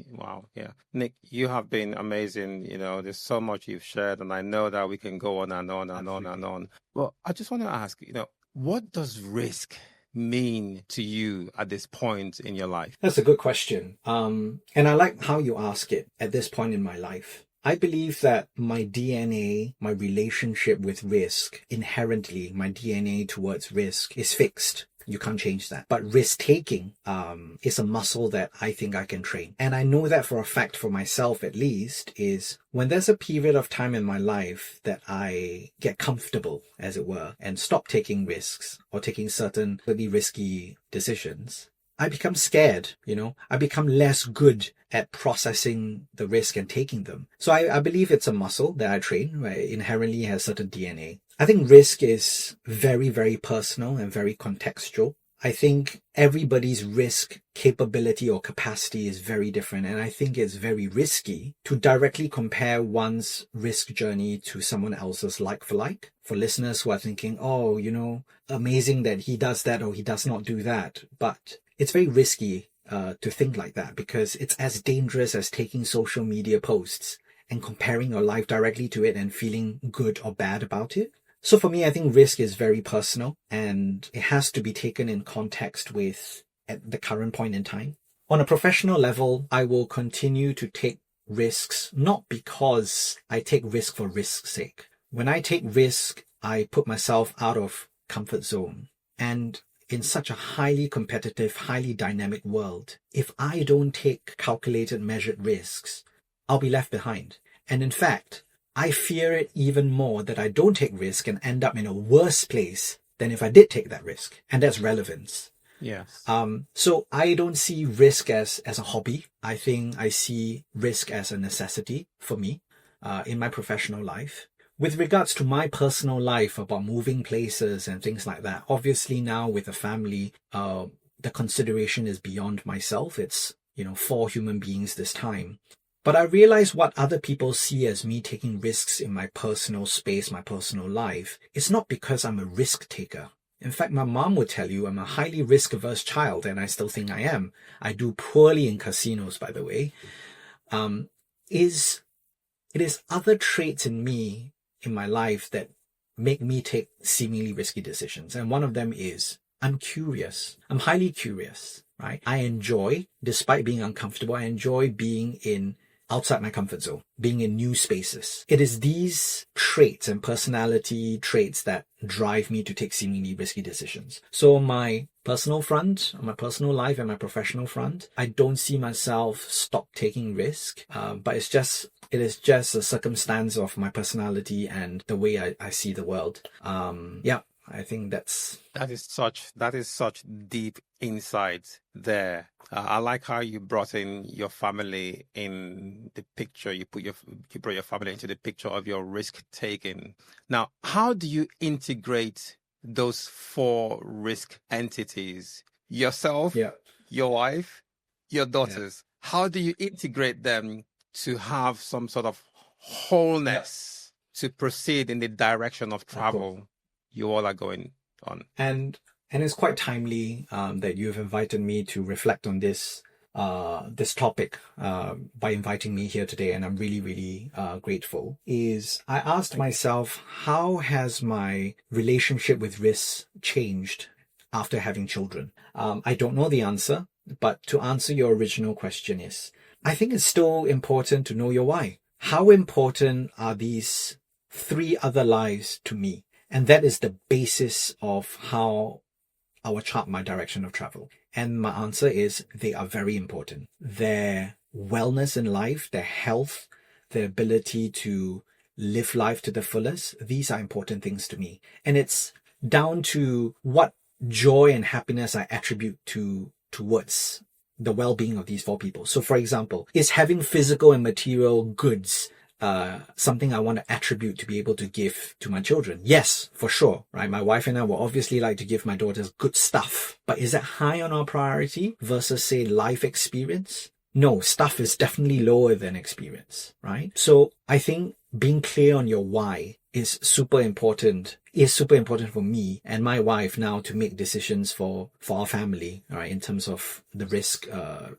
S2: Wow. Yeah. Nick, you have been amazing. There's so much you've shared, and I know that we can go on and on and on and on. Well, I just want to ask, what does risk mean to you at this point in your life?
S1: That's a good question. And I like how you ask it at this point in my life. I believe that my DNA, my relationship with risk, inherently, my DNA towards risk is fixed. You can't change that. But risk-taking is a muscle that I think I can train. And I know that for a fact, for myself at least, is when there's a period of time in my life that I get comfortable, as it were, and stop taking risks or taking certain really risky decisions, I become scared, I become less good at processing the risk and taking them. So I believe it's a muscle that I train, right? It inherently has certain DNA. I think risk is very, very personal and very contextual. I think everybody's risk capability or capacity is very different. And I think it's very risky to directly compare one's risk journey to someone else's like for like. For listeners who are thinking, oh, amazing that he does that or he does not do that. But it's very risky to think like that, because it's as dangerous as taking social media posts and comparing your life directly to it and feeling good or bad about it. So for me, I think risk is very personal and it has to be taken in context with at the current point in time. On a professional level, I will continue to take risks, not because I take risk for risk's sake. When I take risk, I put myself out of comfort zone. And in such a highly competitive, highly dynamic world, if I don't take calculated, measured risks, I'll be left behind. And in fact, I fear it even more that I don't take risk and end up in a worse place than if I did take that risk. And that's relevance.
S2: Yes.
S1: So I don't see risk as a hobby. I think I see risk as a necessity for me in my professional life. With regards to my personal life about moving places and things like that, obviously now with a family, the consideration is beyond myself. It's, 4 human beings this time. But I realize what other people see as me taking risks in my personal space, my personal life. It's not because I'm a risk taker. In fact, my mom would tell you I'm a highly risk-averse child, and I still think I am. I do poorly in casinos, by the way. It is other traits in me, in my life, that make me take seemingly risky decisions. And one of them is I'm curious. I'm highly curious, right? I enjoy, despite being uncomfortable, I enjoy being outside my comfort zone, being in new spaces. It is these traits and personality traits that drive me to take seemingly risky decisions. So on my personal front, on my personal life and my professional front, I don't see myself stop taking risk, but it is just a circumstance of my personality and the way I see the world. I think that
S2: is such deep insight there. I like how you brought in your family in the picture. You brought your family into the picture of your risk taking. Now, how do you integrate those 4 risk entities? Yourself, your wife, your daughters. Yeah. How do you integrate them to have some sort of wholeness to proceed in the direction of travel you all are going on?
S1: And it's quite timely that you've invited me to reflect on this topic by inviting me here today, and I'm really, really grateful. I asked myself, how has my relationship with risk changed after having children? I don't know the answer, but to answer your original question I think it's still important to know your why. How important are these 3 other lives to me? And that is the basis of how I will chart my direction of travel. And my answer is they are very important. Their wellness in life, their health, their ability to live life to the fullest, these are important things to me. And it's down to what joy and happiness I attribute towards the well-being of these 4 people. So for example, is having physical and material goods something I want to attribute to be able to give to my children? Yes, for sure, right? My wife and I will obviously like to give my daughters good stuff, but is that high on our priority versus, say, life experience? No, stuff is definitely lower than experience, right? So I think being clear on your why is super important for me and my wife now to make decisions for our family, right, in terms of the risk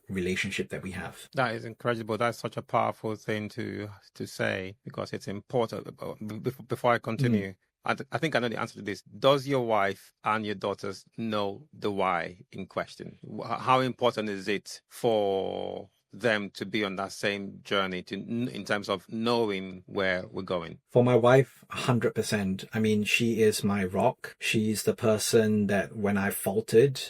S1: relationship that we have.
S2: That is incredible. That's such a powerful thing to say, because it's important. Before I continue, I think I know the answer to this. Does your wife and your daughters know the why in question? How important is it for them to be on that same journey in terms of knowing where we're going?
S1: For my wife, 100%. I mean, she is my rock. She's the person that when I faltered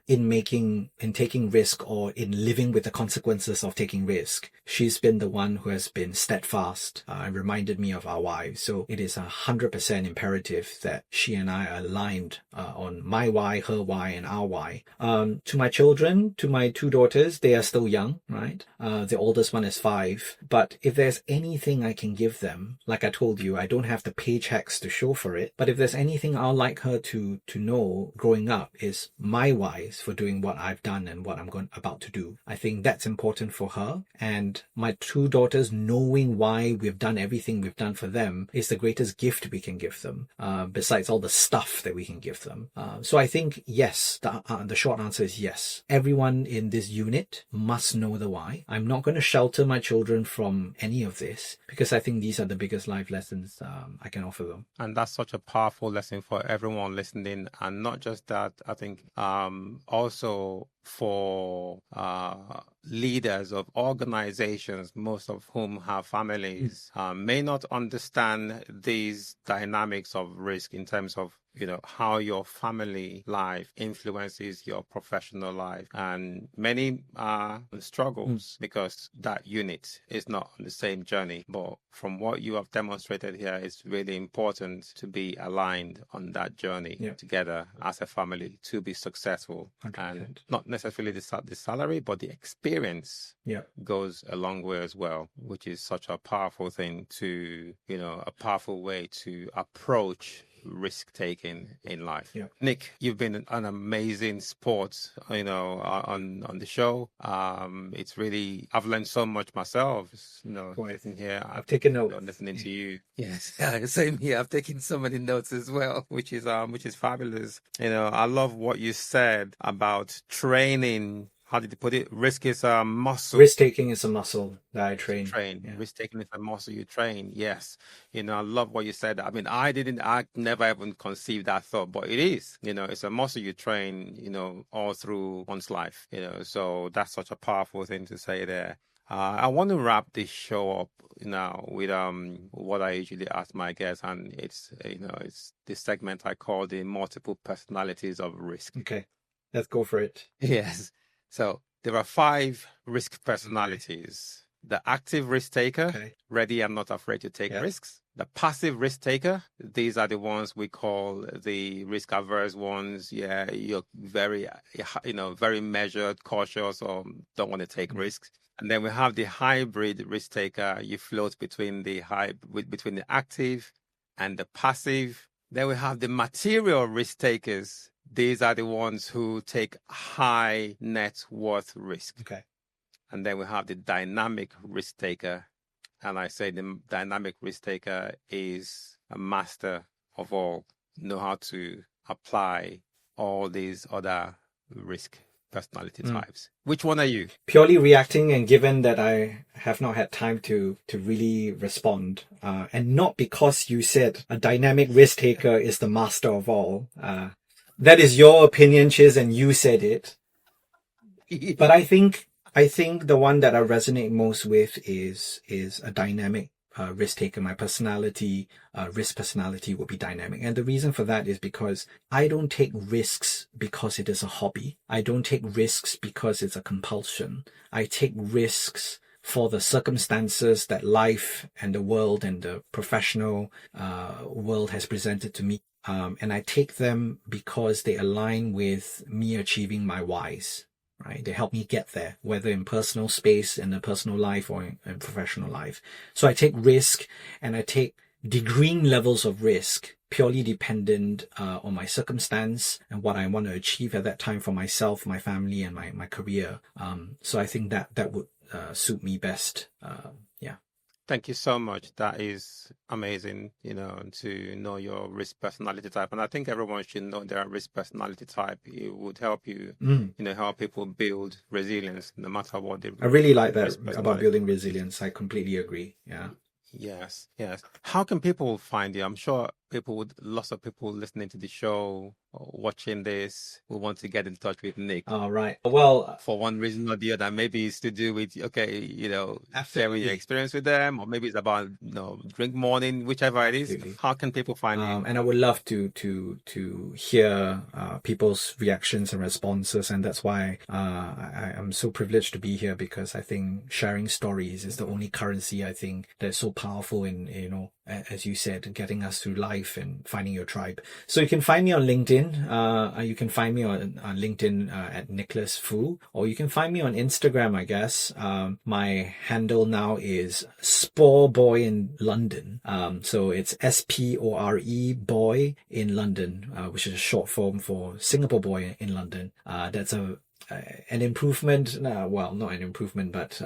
S1: in taking risk or in living with the consequences of taking risk, she's been the one who has been steadfast and reminded me of our why. So it is 100% imperative that she and I are aligned on my why, her why, and our why. To my children, to my 2 daughters, they are still young. right? The oldest one is 5. But if there's anything I can give them, like I told you, I don't have the paychecks to show for it. But if there's anything I'd like her to know growing up is my whys for doing what I've done and what I'm about to do. I think that's important for her. And my 2 daughters knowing why we've done everything we've done for them is the greatest gift we can give them, besides all the stuff that we can give them. So I think, yes, the short answer is yes. Everyone in this unit must know the why. I'm not going to shelter my children from any of this because I think these are the biggest life lessons I can offer them.
S2: And that's such a powerful lesson for everyone listening. And not just that, I think also for leaders of organizations, most of whom have families, may not understand these dynamics of risk in terms of, you know, how your family life influences your professional life. And many struggles because that unit is not on the same journey. But from what you have demonstrated here, it's really important to be aligned on that journey together as a family to be successful.
S1: 100%.
S2: And not necessarily the salary, but the experience goes a long way as well, which is such a powerful thing to, you know, a powerful way to approach risk taking in life. Nick, you've been an amazing sport, you know, on the show. It's really, I've learned so much myself, you know, sitting here.
S1: I've taken notes.
S2: Listening to you. Yes, same here. I've taken so many notes as well, which is fabulous. You know, I love what you said about training. How did you put it? Risk is a muscle.
S1: Risk taking is a muscle that I train.
S2: Risk taking is a muscle you train. Yes. You know, I love what you said. I mean, I never even conceived that thought, but it is, you know, it's a muscle you train, you know, all through one's life, you know, so that's such a powerful thing to say there. I want to wrap this show up now with what I usually ask my guests, and it's, you know, it's this segment I call the multiple personalities of risk.
S1: Okay, let's go for it.
S2: Yes. So there are 5 risk personalities. The active risk taker, ready and not afraid to take risks. The passive risk taker, these are the ones we call the risk averse ones. Yeah, you're very, you know, very measured, cautious, or don't want to take risks. And then we have the hybrid risk taker. You float between the active and the passive. Then we have the material risk takers. These are the ones who take high net worth risk.
S1: Okay.
S2: And then we have the dynamic risk taker. And I say the dynamic risk taker is a master of all, know how to apply all these other risk personality types. Which one are you?
S1: Purely reacting, and given that I have not had time to really respond, and not because you said a dynamic risk taker is the master of all, that is your opinion, Chiz, and you said it. But I think the one that I resonate most with is a dynamic risk taker. My personality, risk personality will be dynamic. And the reason for that is because I don't take risks because it is a hobby. I don't take risks because it's a compulsion. I take risks for the circumstances that life and the world and the professional world has presented to me. And I take them because they align with me achieving my whys, right? They help me get there, whether in personal space, in a personal life, or in professional life. So I take risk, and I take degreeing levels of risk purely dependent on my circumstance and what I want to achieve at that time for myself, my family, and my career. So I think that would suit me best.
S2: Thank you so much. That is amazing, you know, to know your risk personality type. And I think everyone should know their risk personality type. It would help you, you know, help people build resilience no matter what they.
S1: I really like that about building resilience. I completely agree. Yeah.
S2: Yes. How can people find you? I'm sure lots of people listening to the show or watching this will want to get in touch with Nick.
S1: All right. Well,
S2: for one reason or the other, maybe it's to do with, you know, sharing your experience with them, or maybe it's about, you know, drink morning, whichever it is.
S1: Absolutely.
S2: How can people find you?
S1: And I would love to hear people's reactions and responses, and that's why I am so privileged to be here, because I think sharing stories is the only currency I think that's so powerful in, you know, as you said, getting us through life and finding your tribe. So you can find me on LinkedIn. You can find me on LinkedIn at Nicholas Fu, or you can find me on Instagram, I guess. My handle now is Spore Boy in London. So it's SPORE Boy in London, which is a short form for Singapore Boy in London. That's an improvement, well, not an improvement, but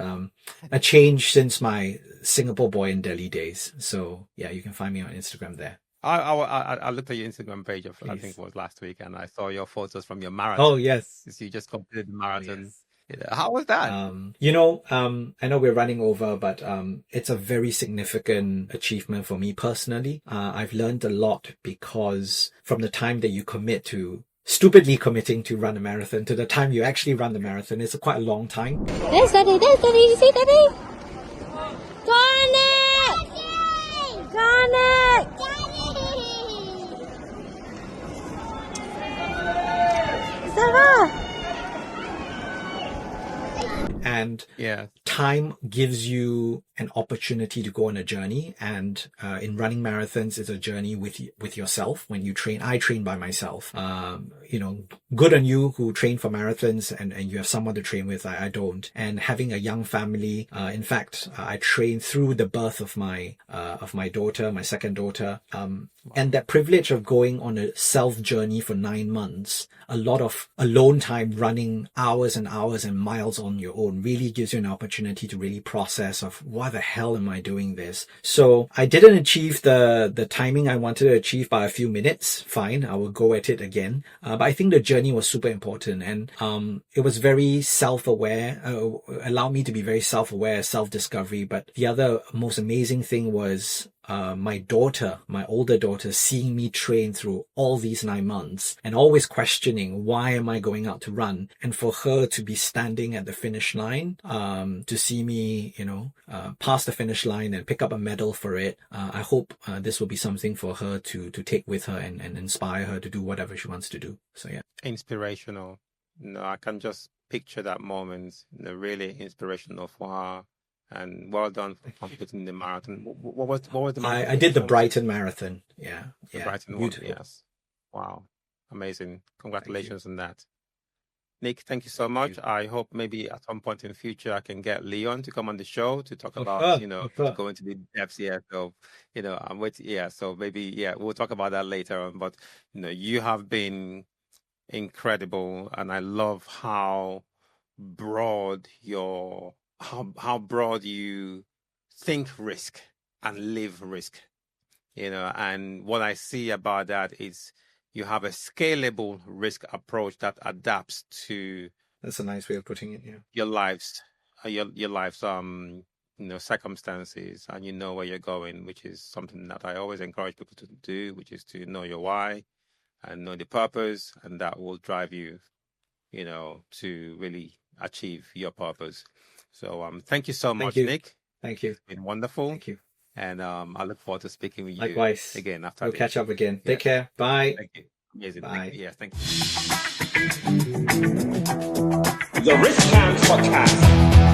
S1: a change since my Singapore Boy in Delhi days. So yeah, you can find me on Instagram there.
S2: I looked at your Instagram page, I think it was last week, and I saw your photos from your marathon.
S1: Oh, yes.
S2: So you just completed the marathon.
S1: Yes.
S2: How was that?
S1: I know we're running over, but it's a very significant achievement for me personally. I've learned a lot because from the time that you commit to stupidly committing to run a marathon to the time you actually run the marathon, it's quite a long time.
S3: There's Daddy, you see Daddy? Garnet! Garnet! Sarah!
S1: And
S2: yeah,
S1: time gives you an opportunity to go on a journey. And in running marathons, it's a journey with yourself. When you train, I train by myself. Good on you who train for marathons and you have someone to train with. I don't. And having a young family, in fact, I trained through the birth of my daughter, my second daughter. And that privilege of going on a self journey for 9 months, a lot of alone time, running hours and hours and miles on your own, really gives you an opportunity to really process of why the hell am I doing this? So I didn't achieve the timing I wanted to achieve by a few minutes. Fine, I will go at it again. But I think the journey was super important, and it was very self-aware, allowed me to be very self-aware, self-discovery. But the other most amazing thing was my older daughter, seeing me train through all these 9 months and always questioning, why am I going out to run? And for her to be standing at the finish line, to see me, pass the finish line and pick up a medal for it. I hope this will be something for her to take with her and inspire her to do whatever she wants to do. So yeah.
S2: Inspirational. I can just picture that moment, really inspirational for her. And well done for completing the marathon. What was the marathon?
S1: I did the Brighton Marathon. Yeah.
S2: The Brighton one, yes. Wow. Amazing. Congratulations on that. Nick, thank you so much. I hope maybe at some point in the future I can get Leon to come on the show to talk about, to go into the depths here. So, I'm waiting. Yeah. So maybe, we'll talk about that later on. But, you have been incredible. And I love how broad how broad you think risk and live risk, and what I see about that is you have a scalable risk approach that adapts to.
S1: That's a nice way of putting it. Yeah.
S2: Your life's circumstances, and you know where you're going, which is something that I always encourage people to do, which is to know your why and know the purpose, and that will drive you, to really achieve your purpose. So thank you so much, Nick.
S1: Thank you.
S2: It's been wonderful.
S1: Thank you.
S2: And I look forward to speaking with you
S1: likewise
S2: again after
S1: we'll catch up again. Take care. Bye.
S2: Thank you. Amazing.
S1: Bye.
S2: Thank you.
S4: The Risk Times Podcast.